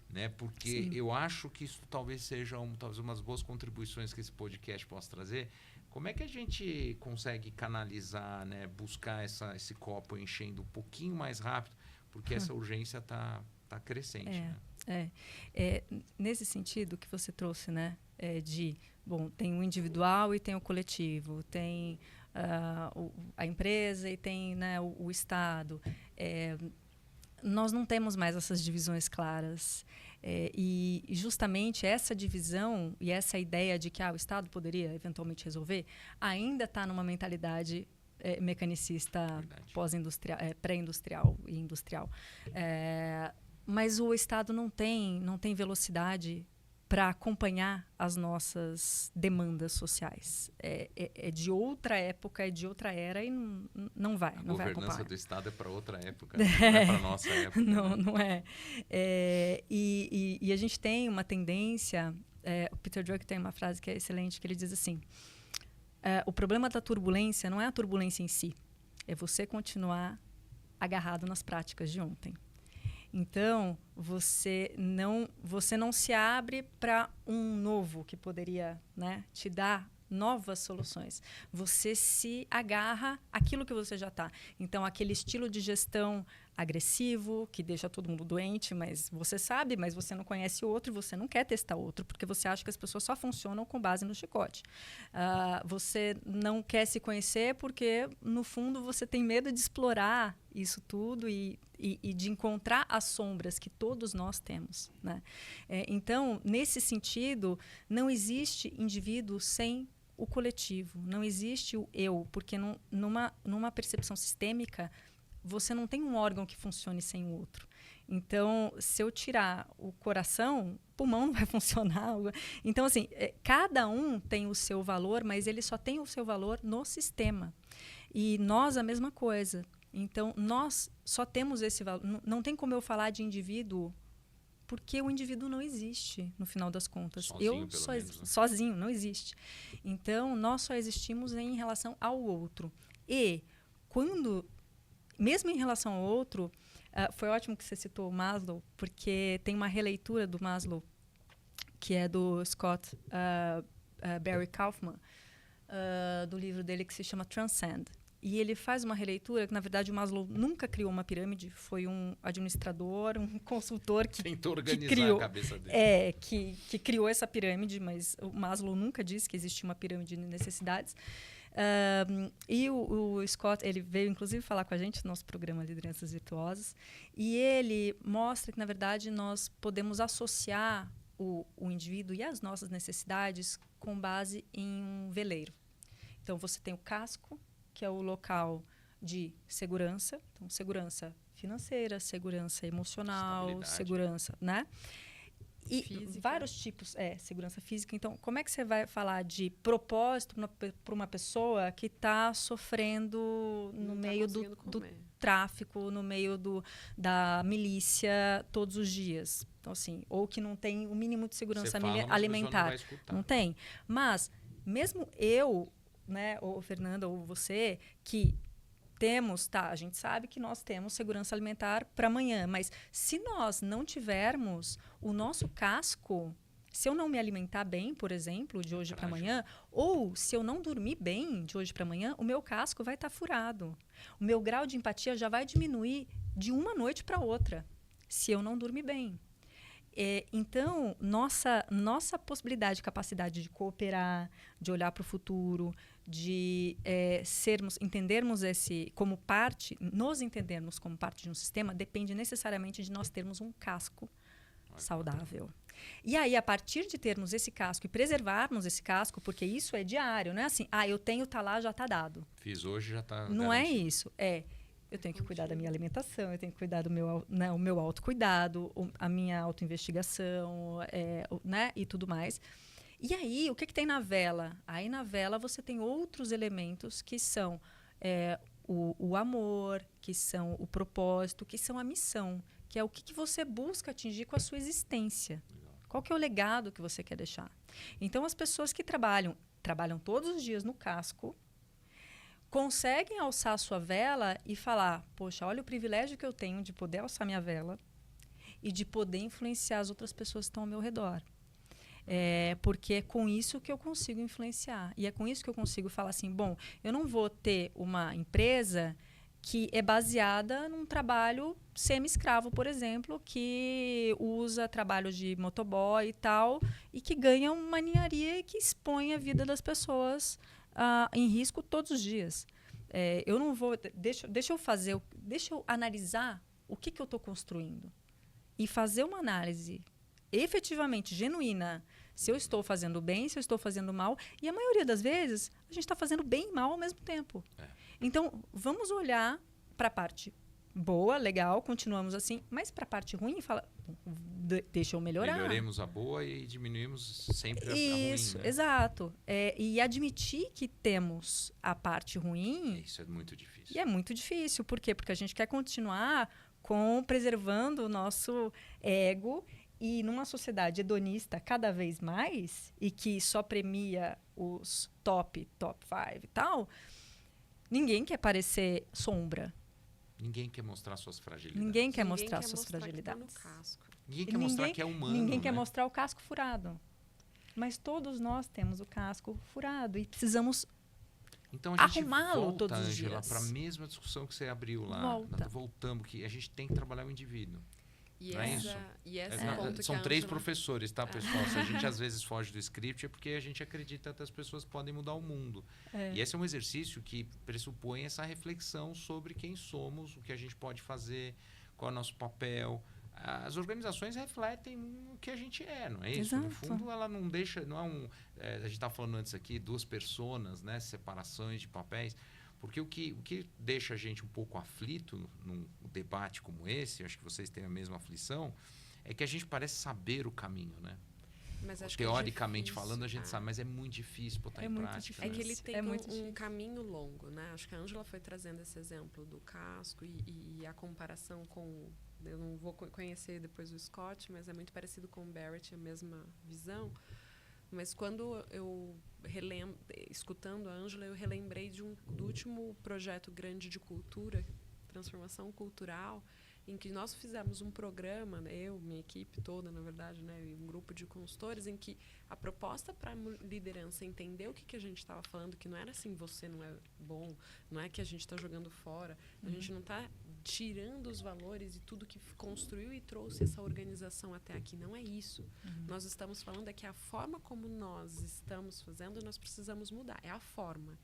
né? Porque eu acho que isso talvez seja talvez umas boas contribuições que esse podcast possa trazer. Como é que a gente consegue canalizar, né, buscar esse copo enchendo um pouquinho mais rápido, porque essa urgência está crescente, né? Nesse sentido que você trouxe, né, tem o individual e tem o coletivo, tem a empresa e tem, né, o Estado. Nós não temos mais essas divisões claras. E justamente essa divisão e essa ideia de que o Estado poderia eventualmente resolver ainda está numa mentalidade mecanicista pós-industrial, pré-industrial e industrial. Mas o Estado não tem velocidade para acompanhar as nossas demandas sociais. É de outra época, é de outra era e não vai A não vai governança acompanhar. do Estado é para outra época, não é para nossa época. Não, né? não é. E a gente tem uma tendência... o Peter Drucker tem uma frase que é excelente, que ele diz assim, o problema da turbulência não é a turbulência em si, é você continuar agarrado nas práticas de ontem. Então, você não se abre para um novo que poderia, né, te dar novas soluções. Você se agarra àquilo que você já está. Então, aquele estilo de gestão agressivo, que deixa todo mundo doente, mas você sabe, mas você não conhece outro, você não quer testar outro, porque você acha que as pessoas só funcionam com base no chicote. Você não quer se conhecer porque, no fundo, você tem medo de explorar isso tudo e de encontrar as sombras que todos nós temos, né? Então, nesse sentido, não existe indivíduo sem o coletivo, não existe o eu, porque numa percepção sistêmica, você não tem um órgão que funcione sem o outro. Então, se eu tirar o coração, o pulmão não vai funcionar. Então, assim, cada um tem o seu valor, mas ele só tem o seu valor no sistema. E nós, a mesma coisa. Então, nós só temos esse valor. Não tem como eu falar de indivíduo, porque o indivíduo não existe, no final das contas. Sozinho, não existe. Então, nós só existimos em relação ao outro. E, mesmo em relação ao outro, foi ótimo que você citou o Maslow, porque tem uma releitura do Maslow, que é do Scott Barry Kaufman, do livro dele que se chama Transcend. E ele faz uma releitura que, na verdade, o Maslow nunca criou uma pirâmide, foi um administrador, um consultor que tentou organizar criou, a cabeça dele. que criou essa pirâmide, mas o Maslow nunca disse que existia uma pirâmide de necessidades. E o Scott, ele veio, inclusive, falar com a gente no nosso programa Lideranças Virtuosas, e ele mostra que, na verdade, nós podemos associar o indivíduo e as nossas necessidades com base em um veleiro. Então, você tem o casco, que é o local de segurança, então segurança financeira, segurança emocional, segurança, né? E física. Vários tipos, segurança física. Então, como é que você vai falar de propósito para uma pessoa que está sofrendo no meio do tráfico, no meio da milícia todos os dias? Então, assim, ou que não tem o mínimo de segurança alimentar. Não tem. Mas, mesmo eu, né, ou Fernanda, ou você, que temos, a gente sabe que nós temos segurança alimentar para amanhã, mas se nós não tivermos o nosso casco, se eu não me alimentar bem, por exemplo, de hoje para amanhã, ou se eu não dormir bem de hoje para amanhã, o meu casco vai estar furado. O meu grau de empatia já vai diminuir de uma noite para outra, se eu não dormir bem. Então, nossa possibilidade, capacidade de cooperar, de olhar para o futuro, de entendermos como parte, nos entendermos como parte de um sistema, depende necessariamente de nós termos um casco saudável. E aí, a partir de termos esse casco e preservarmos esse casco, porque isso é diário, não é assim, eu tenho, tá lá, já tá dado. Fiz hoje, já tá Não garantido. É isso, eu tenho que cuidar da minha alimentação, eu tenho que cuidar do o meu autocuidado, a minha autoinvestigação, né, e tudo mais. E aí, o que tem na vela? Aí, na vela, você tem outros elementos que são o amor, que são o propósito, que são a missão, que é o que você busca atingir com a sua existência. Qual que é o legado que você quer deixar? Então, as pessoas que trabalham todos os dias no casco, conseguem alçar a sua vela e falar, poxa, olha o privilégio que eu tenho de poder alçar minha vela e de poder influenciar as outras pessoas que estão ao meu redor. Porque é com isso que eu consigo influenciar. E é com isso que eu consigo falar assim, bom, eu não vou ter uma empresa que é baseada num trabalho semi-escravo, por exemplo, que usa trabalho de motoboy e tal, e que ganha uma ninharia e que expõe a vida das pessoas em risco todos os dias. Eu não vou... Deixa eu analisar o que eu estou construindo. E fazer uma análise efetivamente genuína, se eu estou fazendo bem, se eu estou fazendo mal. E a maioria das vezes, a gente está fazendo bem e mal ao mesmo tempo. Então, vamos olhar para a parte boa, legal, continuamos assim, mas para a parte ruim, deixa eu melhorar. Melhoremos a boa e diminuímos sempre a ruim, Isso, né? exato. E admitir que temos a parte ruim Isso é muito difícil. e é muito difícil. Por quê? Porque a gente quer continuar preservando o nosso ego e numa sociedade hedonista cada vez mais e que só premia os top 5 e tal, ninguém quer parecer sombra. Ninguém quer mostrar suas fragilidades. Ninguém quer Ninguém mostrar quer suas mostrar que tá fragilidades. no casco. Ninguém quer mostrar que é humano, Ninguém quer né? mostrar o casco furado. Mas todos nós temos o casco furado e precisamos Então a gente arrumá-lo volta, todos os Ângela, dias. para a mesma discussão que você abriu lá. Volta. Voltamos, que a gente tem que trabalhar o indivíduo. E Não é esse ponto que São a 3 Ângela- professores, tá, pessoal? Se a gente às vezes foge do script é porque a gente acredita que as pessoas podem mudar o mundo. E esse é um exercício que pressupõe essa reflexão sobre quem somos, o que a gente pode fazer, qual é o nosso papel. As organizações refletem o que a gente é, não é isso? No Exato. fundo, ela não deixa, não é a gente estava falando antes aqui, 2 personas, né, separações de papéis. Porque o que deixa a gente um pouco aflito num debate como esse, eu acho que vocês têm a mesma aflição, é que a gente parece saber o caminho, né? Mas acho que é Teoricamente difícil, falando, a gente é. sabe, mas é muito difícil botar É em muito prática. É né? que ele tem muito um difícil. caminho longo, né? Acho que a Ângela foi trazendo esse exemplo do casco e a comparação com... Eu não vou conhecer depois o Scott, mas é muito parecido com o Barrett, a mesma visão. Mas quando eu escutando a Ângela, eu relembrei do último projeto grande de cultura, transformação cultural, em que nós fizemos um programa, né, eu, minha equipe toda, na verdade, né, e um grupo de consultores, em que a proposta para a liderança entender o que a gente estava falando, que não era assim, você não é bom, não é que a gente está jogando fora, a gente não está tirando os valores e tudo que construiu e trouxe essa organização até aqui. Não é isso. Nós estamos falando é que a forma como nós estamos fazendo, nós precisamos mudar. É a forma.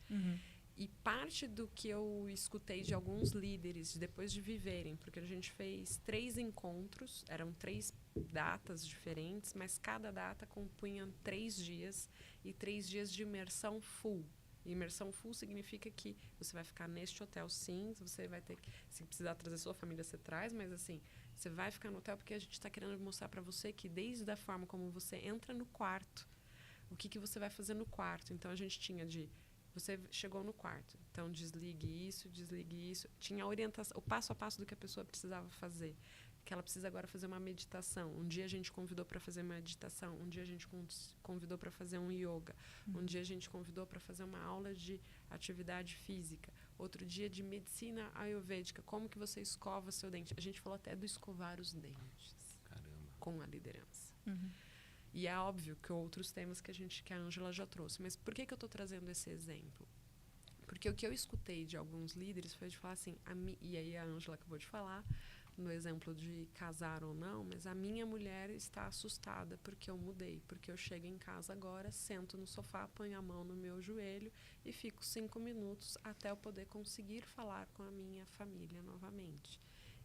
E parte do que eu escutei de alguns líderes, depois de viverem, porque a gente fez 3 encontros, eram 3 datas diferentes, mas cada data compunha 3 dias e 3 dias de imersão full. Imersão full significa que você vai ficar neste hotel, sim, você vai ter que, se precisar trazer sua família, você traz, mas assim, você vai ficar no hotel porque a gente está querendo mostrar para você que desde a forma como você entra no quarto, o que você vai fazer no quarto. Então, a gente tinha você chegou no quarto, então desligue isso, tinha a orientação, o passo a passo do que a pessoa precisava fazer, que ela precisa agora fazer uma meditação. Um dia a gente convidou para fazer uma meditação, um dia a gente convidou para fazer um yoga, um dia a gente convidou para fazer uma aula de atividade física, outro dia de medicina ayurvédica, como que você escova seu dente. A gente falou até do escovar os dentes. Caramba. Com a liderança. E é óbvio que outros temas que a Ângela já trouxe. Mas por que eu estou trazendo esse exemplo? Porque o que eu escutei de alguns líderes foi de falar assim, e aí a Ângela acabou de falar, no exemplo de casar ou não, mas a minha mulher está assustada porque eu mudei, porque eu chego em casa agora, sento no sofá, ponho a mão no meu joelho e fico 5 minutos até eu poder conseguir falar com a minha família novamente.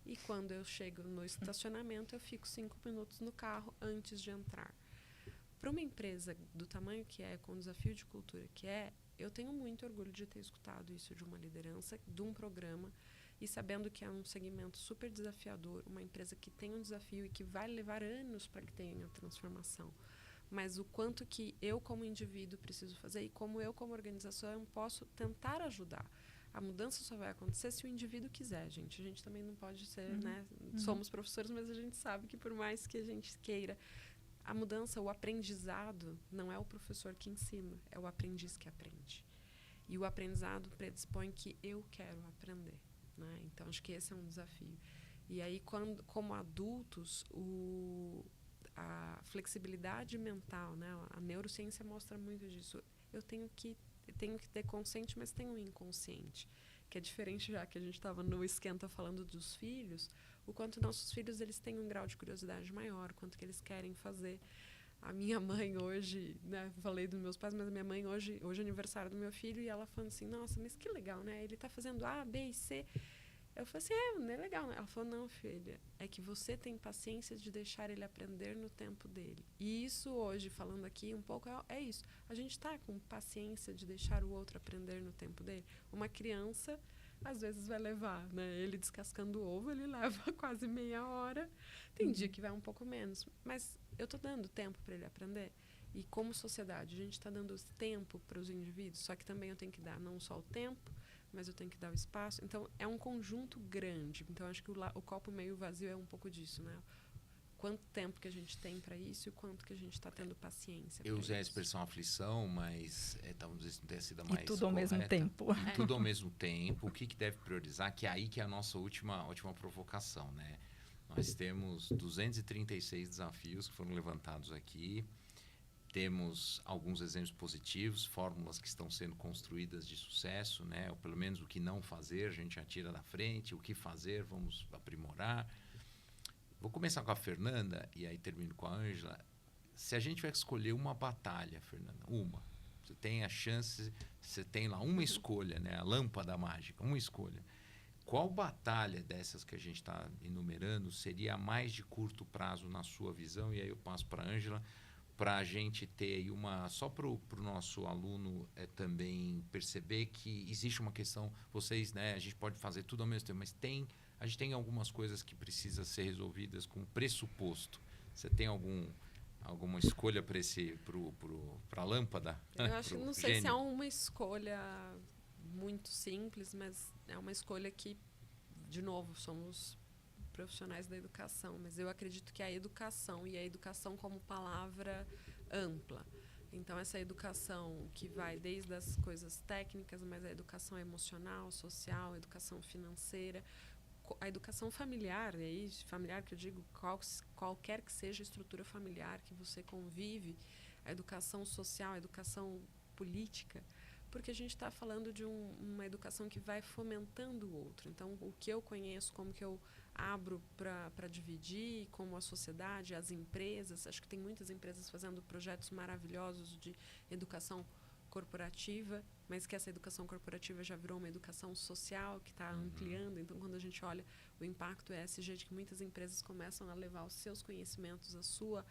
E quando eu chego no estacionamento, eu fico 5 minutos no carro antes de entrar. Para uma empresa do tamanho que é, com o desafio de cultura que é, eu tenho muito orgulho de ter escutado isso de uma liderança, de um programa, e sabendo que é um segmento super desafiador, uma empresa que tem um desafio e que vai levar anos para que tenha transformação. Mas o quanto que eu, como indivíduo, preciso fazer e como eu, como organização, posso tentar ajudar. A mudança só vai acontecer se o indivíduo quiser, gente. A gente também não pode ser, né? Somos professores, mas a gente sabe que por mais que a gente queira, a mudança, o aprendizado, não é o professor que ensina, é o aprendiz que aprende. E o aprendizado predispõe que eu quero aprender, né? Então, acho que esse é um desafio. E aí, como adultos, a flexibilidade mental, né? A neurociência mostra muito disso. Eu tenho que ter consciente, mas tenho um inconsciente, que é diferente, já que a gente estava no esquenta falando dos filhos, o quanto nossos filhos eles têm um grau de curiosidade maior, o quanto que eles querem fazer. A minha mãe hoje, né, falei dos meus pais, mas a minha mãe hoje é aniversário do meu filho, e ela falando assim, nossa, mas que legal, né? Ele está fazendo A, B e C. Eu falei assim, não é legal, né? Ela falou, não, filha, é que você tem paciência de deixar ele aprender no tempo dele. E isso hoje, falando aqui um pouco, é isso. A gente está com paciência de deixar o outro aprender no tempo dele. Uma criança às vezes vai levar, né? Ele descascando o ovo, ele leva quase meia hora. Tem dia que vai um pouco menos, mas eu estou dando tempo para ele aprender. E como sociedade, a gente está dando tempo para os indivíduos, só que também eu tenho que dar não só o tempo, mas eu tenho que dar o espaço. Então, é um conjunto grande. Então, acho que o copo meio vazio é um pouco disso, né? Quanto tempo que a gente tem para isso e o quanto que a gente está tendo paciência. Eu usei a expressão aflição, mas talvez não tenha sido a mais E tudo ao mesmo correta. tempo. E tudo ao mesmo tempo. O que deve priorizar? Que é aí que é a nossa última provocação, né? Nós temos 236 desafios que foram levantados aqui. Temos alguns exemplos positivos, fórmulas que estão sendo construídas de sucesso, né? Ou pelo menos o que não fazer, a gente atira da frente. O que fazer, vamos aprimorar. Vou começar com a Fernanda e aí termino com a Ângela. Se a gente tiver que escolher uma batalha, Fernanda, uma. Você tem a chance, você tem lá uma escolha, né? A lâmpada mágica, uma escolha. Qual batalha dessas que a gente está enumerando seria a mais de curto prazo na sua visão? E aí eu passo para a Ângela, para a gente ter aí só para o nosso aluno também perceber que existe uma questão, vocês, né, a gente pode fazer tudo ao mesmo tempo, mas a gente tem algumas coisas que precisam ser resolvidas com pressuposto. Você tem alguma escolha para a lâmpada? Eu acho que não sei se é uma escolha muito simples, mas é uma escolha que, de novo, somos profissionais da educação, mas eu acredito que a educação, e a educação como palavra ampla. Então, essa educação que vai desde as coisas técnicas, mas a educação emocional, social, a educação financeira, a educação familiar, e aí, familiar que eu digo, qualquer que seja a estrutura familiar que você convive, a educação social, a educação política, porque a gente está falando de uma educação que vai fomentando o outro. Então, o que eu conheço, como que eu abro para dividir, como a sociedade, as empresas, acho que tem muitas empresas fazendo projetos maravilhosos de educação corporativa, mas que essa educação corporativa já virou uma educação social que está ampliando. Então, quando a gente olha o impacto ESG, de que muitas empresas começam a levar os seus conhecimentos, o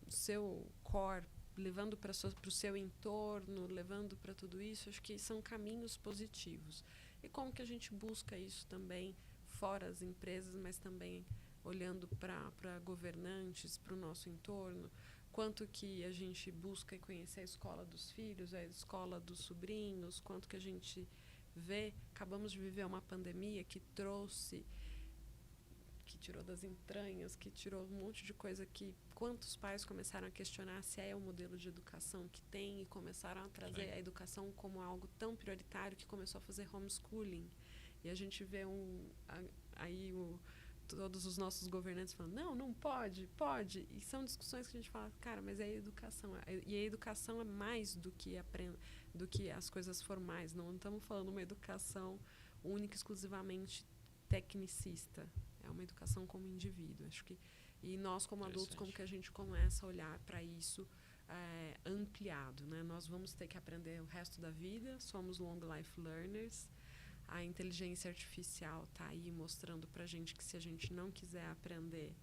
seu core, levando para o seu entorno, levando para tudo isso, acho que são caminhos positivos. E como que a gente busca isso também fora as empresas, mas também olhando para governantes, para o nosso entorno, quanto que a gente busca conhecer a escola dos filhos, a escola dos sobrinhos, quanto que a gente vê. Acabamos de viver uma pandemia que tirou das entranhas, que tirou um monte de coisa que quantos pais começaram a questionar se é o modelo de educação que tem e começaram a trazer a educação como algo tão prioritário que começou a fazer homeschooling. E a gente vê todos os nossos governantes falando, não pode. E são discussões que a gente fala, cara, mas é a educação. E a educação é mais do que as coisas formais. Não estamos falando uma educação única, exclusivamente tecnicista. É uma educação como indivíduo. Acho que, e nós, como adultos, como que a gente começa a olhar para isso ampliado, né? Nós vamos ter que aprender o resto da vida, somos long life learners. A inteligência artificial está aí mostrando para a gente que se a gente não quiser aprender,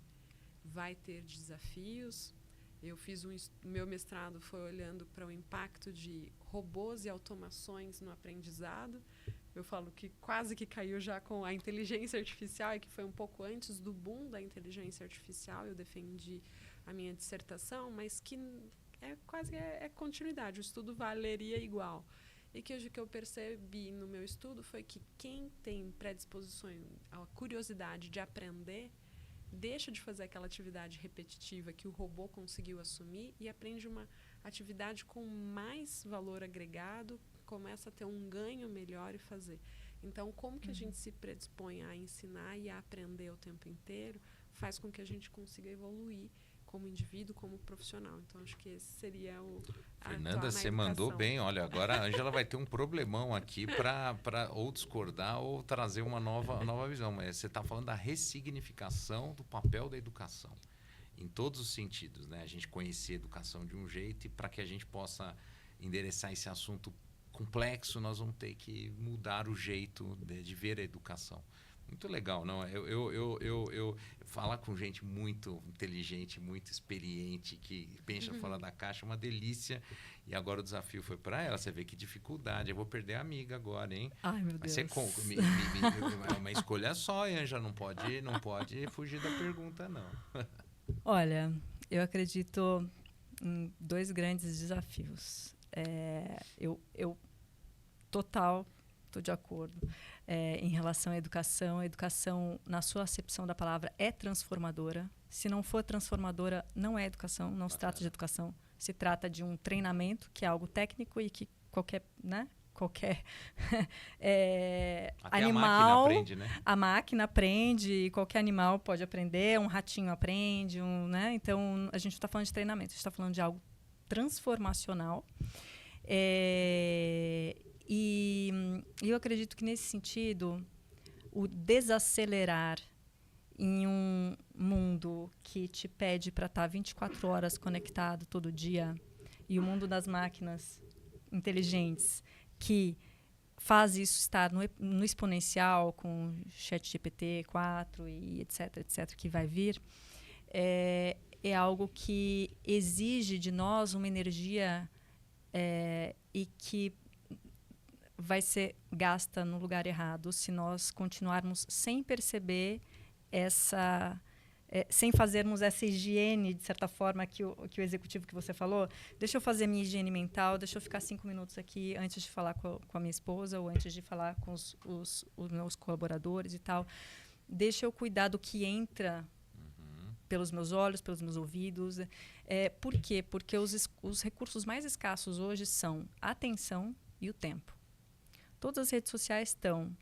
vai ter desafios. Eu fiz meu mestrado foi olhando para o impacto de robôs e automações no aprendizado. Eu falo que quase que caiu já com a inteligência artificial, e que foi um pouco antes do boom da inteligência artificial. Eu defendi a minha dissertação, mas que quase continuidade. O estudo valeria igual. E que o que eu percebi no meu estudo foi que quem tem predisposições, a curiosidade de aprender, deixa de fazer aquela atividade repetitiva que o robô conseguiu assumir e aprende uma atividade com mais valor agregado, começa a ter um ganho melhor e fazer. Então, como que a gente se predispõe a ensinar e a aprender o tempo inteiro faz com que a gente consiga evoluir como indivíduo, como profissional. Então, acho que esse seria Fernanda, você mandou bem. Olha, agora a Ângela vai ter um problemão aqui para ou discordar ou trazer uma nova visão. Mas você está falando da ressignificação do papel da educação, em todos os sentidos, né? A gente conhecer a educação de um jeito, e para que a gente possa endereçar esse assunto complexo, nós vamos ter que mudar o jeito de ver a educação. Muito legal, não? Eu falar com gente muito inteligente, muito experiente, que pensa fora da caixa, é uma delícia. E agora o desafio foi para ela. Você vê que dificuldade. Eu vou perder a amiga agora, hein? Ai, meu Mas Deus. é uma escolha só, Anja. Não pode fugir da pergunta, não. Olha, eu acredito em 2 grandes desafios. Eu total estou de acordo em relação à educação. A educação, na sua acepção da palavra, é transformadora. Se não for transformadora, não é educação, não se trata de educação. Se trata de um treinamento, que é algo técnico e que qualquer Até animal... a máquina aprende, né? A máquina aprende, qualquer animal pode aprender, um ratinho aprende, né? Então, a gente não está falando de treinamento, a gente está falando de algo transformacional. E eu acredito que, nesse sentido, o desacelerar em um mundo que te pede para estar 24 horas conectado todo dia, e o mundo das máquinas inteligentes que faz isso estar no exponencial com ChatGPT 4 e etc, que vai vir, é algo que exige de nós uma energia e que vai ser gasta no lugar errado se nós continuarmos sem perceber sem fazermos essa higiene, de certa forma, que o executivo que você falou. Deixa eu fazer minha higiene mental, deixa eu ficar 5 minutos aqui antes de falar com a minha esposa ou antes de falar com os meus colaboradores e tal. Deixa eu cuidar do que entra pelos meus olhos, pelos meus ouvidos. Por quê? Porque os recursos mais escassos hoje são a atenção e o tempo. Todas as redes sociais estão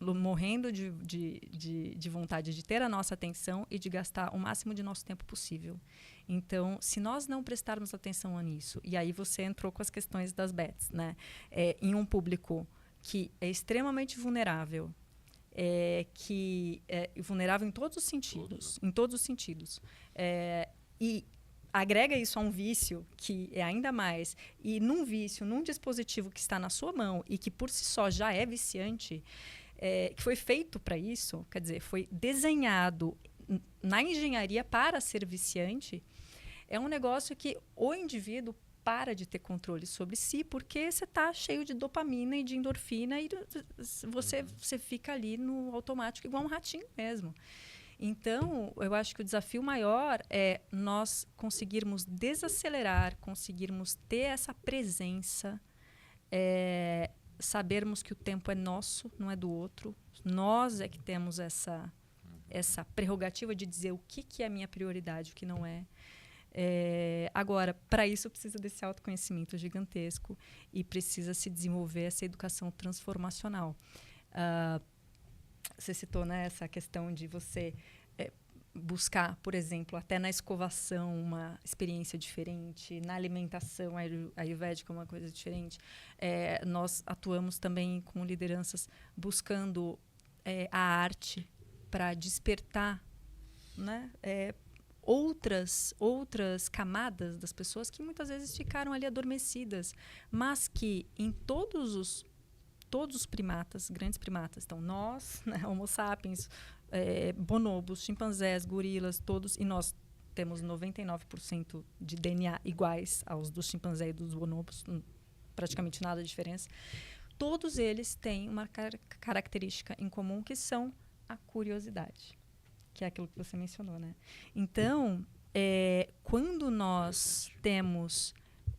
morrendo de vontade de ter a nossa atenção e de gastar o máximo de nosso tempo possível. Então, se nós não prestarmos atenção nisso, e aí você entrou com as questões das bets, né? Em um público que é extremamente vulnerável, que é vulnerável em todos os sentidos, e agrega isso a um vício que é ainda mais, e num vício, num dispositivo que está na sua mão e que por si só já é viciante, que foi feito para isso, quer dizer, foi desenhado na engenharia para ser viciante, é um negócio que o indivíduo para de ter controle sobre si, porque você está cheio de dopamina e de endorfina e você fica ali no automático igual um ratinho mesmo. Então, eu acho que o desafio maior é nós conseguirmos desacelerar, conseguirmos ter essa presença, sabermos que o tempo é nosso, não é do outro. Nós é que temos essa prerrogativa de dizer o que é a minha prioridade, o que não é. Agora, para isso precisa desse autoconhecimento gigantesco e precisa se desenvolver essa educação transformacional. Você citou, né, essa questão de você buscar, por exemplo, até na escovação uma experiência diferente, na alimentação ayurvédica uma coisa diferente. Nós atuamos também com lideranças buscando a arte para despertar, né, outras camadas das pessoas que muitas vezes ficaram ali adormecidas, mas que em todos os primatas, grandes primatas, então nós, né, Homo sapiens, bonobos, chimpanzés, gorilas, todos, e nós temos 99% de DNA iguais aos dos chimpanzés e dos bonobos, praticamente nada de diferença. Todos eles têm uma característica em comum, que são a curiosidade, que é aquilo que você mencionou, né? Então, quando nós temos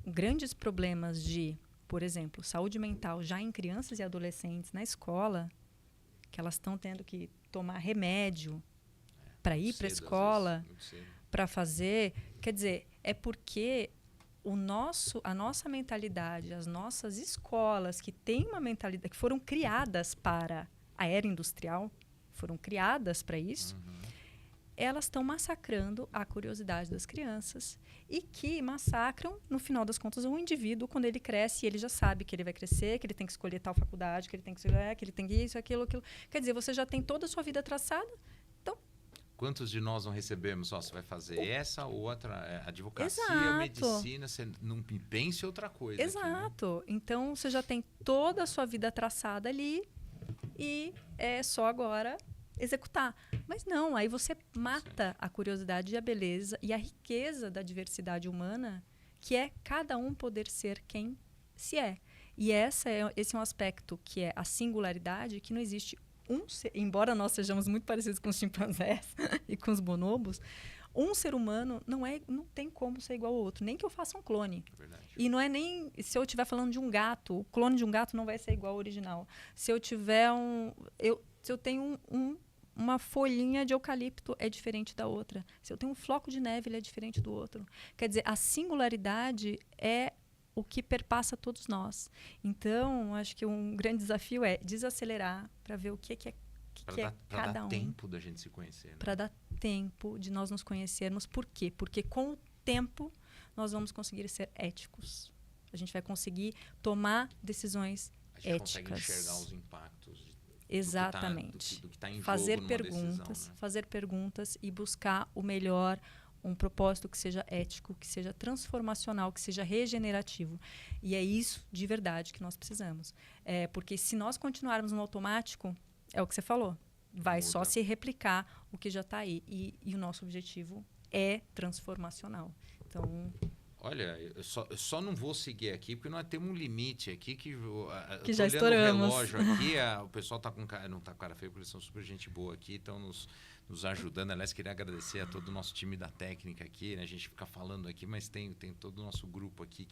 grandes problemas de, por exemplo, saúde mental já em crianças e adolescentes na escola, que elas estão tendo que tomar remédio para ir para a escola, para fazer, quer dizer, é porque a nossa mentalidade, as nossas escolas que têm uma mentalidade, que foram criadas para a era industrial, foram criadas para isso, elas estão massacrando a curiosidade das crianças e que massacram, no final das contas, um indivíduo quando ele cresce e ele já sabe que ele vai crescer, que ele tem que escolher tal faculdade, que ele tem que isso, aquilo. Quer dizer, você já tem toda a sua vida traçada. Então, quantos de nós não recebemos? Você vai fazer essa ou outra, advocacia, Exato. medicina, você não pense em outra coisa. Exato. Aqui, né? Então, você já tem toda a sua vida traçada ali e é só agora executar. Mas não, aí você mata a curiosidade e a beleza e a riqueza da diversidade humana, que é cada um poder ser quem se é. E esse é um aspecto que é a singularidade, que não existe embora nós sejamos muito parecidos com os chimpanzés e com os bonobos, um ser humano não tem como ser igual ao outro, nem que eu faça um clone. Verdade. E não é nem se eu estiver falando de um gato, o clone de um gato não vai ser igual ao original. Se eu tiver se eu tenho uma folhinha de eucalipto, é diferente da outra. Se eu tenho um floco de neve, ele é diferente do outro. Quer dizer, a singularidade é o que perpassa todos nós. Então, acho que um grande desafio é desacelerar para ver o que é cada um. Para dar tempo da gente se conhecer. Né? Para dar tempo de nós nos conhecermos. Por quê? Porque com o tempo nós vamos conseguir ser éticos. A gente vai conseguir tomar decisões éticas. A gente consegue enxergar os impactos. Exatamente. Do que tá em fazer jogo perguntas, decisão, né? fazer perguntas e buscar o melhor, um propósito que seja ético, que seja transformacional, que seja regenerativo. E é isso de verdade que nós precisamos. Porque se nós continuarmos no automático, é o que você falou, vai só se replicar o que já está aí. E o nosso objetivo é transformacional. Então... Olha, eu só não vou seguir aqui, porque nós temos um limite aqui que que já estouramos. O relógio aqui, o pessoal não está com cara feia, porque eles são super gente boa aqui, estão nos ajudando. Aliás, queria agradecer a todo o nosso time da técnica aqui, né? A gente fica falando aqui, mas tem todo o nosso grupo aqui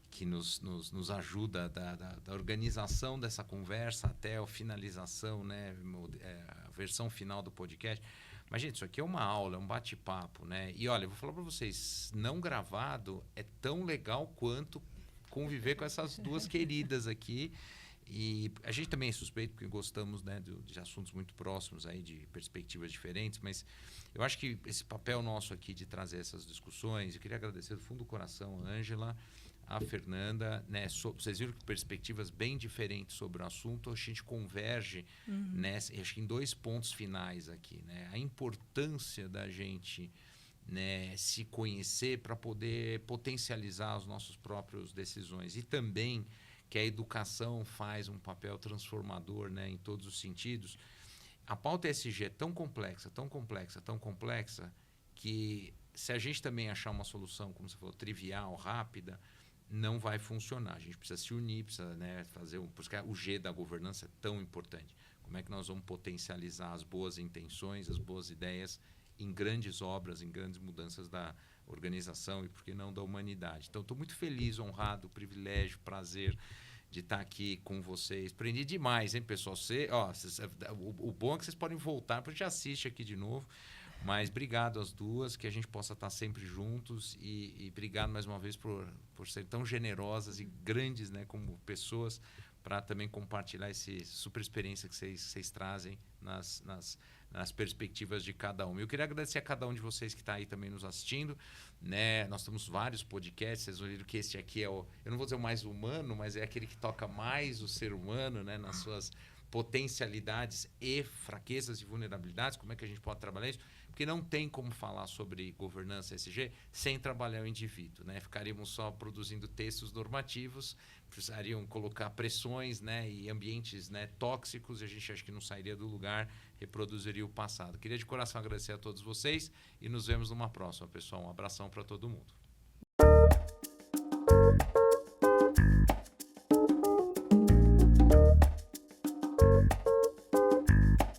que nos ajuda da organização dessa conversa até a finalização, né? A versão final do podcast. Mas, gente, isso aqui é uma aula, é um bate-papo, né? E, olha, eu vou falar para vocês, não gravado é tão legal quanto conviver com essas duas queridas aqui. E a gente também é suspeito, porque gostamos, né, de assuntos muito próximos, aí, de perspectivas diferentes, mas eu acho que esse papel nosso aqui de trazer essas discussões, eu queria agradecer do fundo do coração a Ângela, a Fernanda, né? Vocês viram que perspectivas bem diferentes sobre o assunto, a gente converge acho que em 2 pontos finais aqui, né? A importância da gente, né, se conhecer para poder potencializar as nossas próprias decisões, e também que a educação faz um papel transformador, né, em todos os sentidos. A pauta ESG é tão complexa, que se a gente também achar uma solução, como você falou, trivial, rápida, não vai funcionar. A gente precisa se unir, precisa, né, fazer porque o G da governança é tão importante. Como é que nós vamos potencializar as boas intenções, as boas ideias em grandes obras, em grandes mudanças da organização e, por que não, da humanidade. Então, estou muito feliz, honrado, privilégio, prazer de estar aqui com vocês. Aprendi demais, hein, pessoal? O bom é que vocês podem voltar, porque já assiste aqui de novo. Mas obrigado às duas, que a gente possa estar sempre juntos e obrigado mais uma vez por serem tão generosas e grandes, né, como pessoas, para também compartilhar essa super experiência que vocês trazem nas perspectivas de cada um. Eu queria agradecer a cada um de vocês que está aí também nos assistindo, né? Nós temos vários podcasts, vocês ouviram que este aqui eu não vou dizer o mais humano, mas é aquele que toca mais o ser humano, né, nas suas potencialidades e fraquezas e vulnerabilidades, como é que a gente pode trabalhar isso? Porque não tem como falar sobre governança ESG sem trabalhar o indivíduo, né? Ficaríamos só produzindo textos normativos, precisariam colocar pressões, né, e ambientes, né, tóxicos, e a gente acha que não sairia do lugar, reproduziria o passado. Queria de coração agradecer a todos vocês e nos vemos numa próxima, pessoal. Um abração para todo mundo.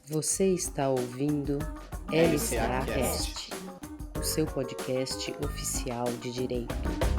Você está ouvindo LCA Cast, o seu podcast oficial de direito.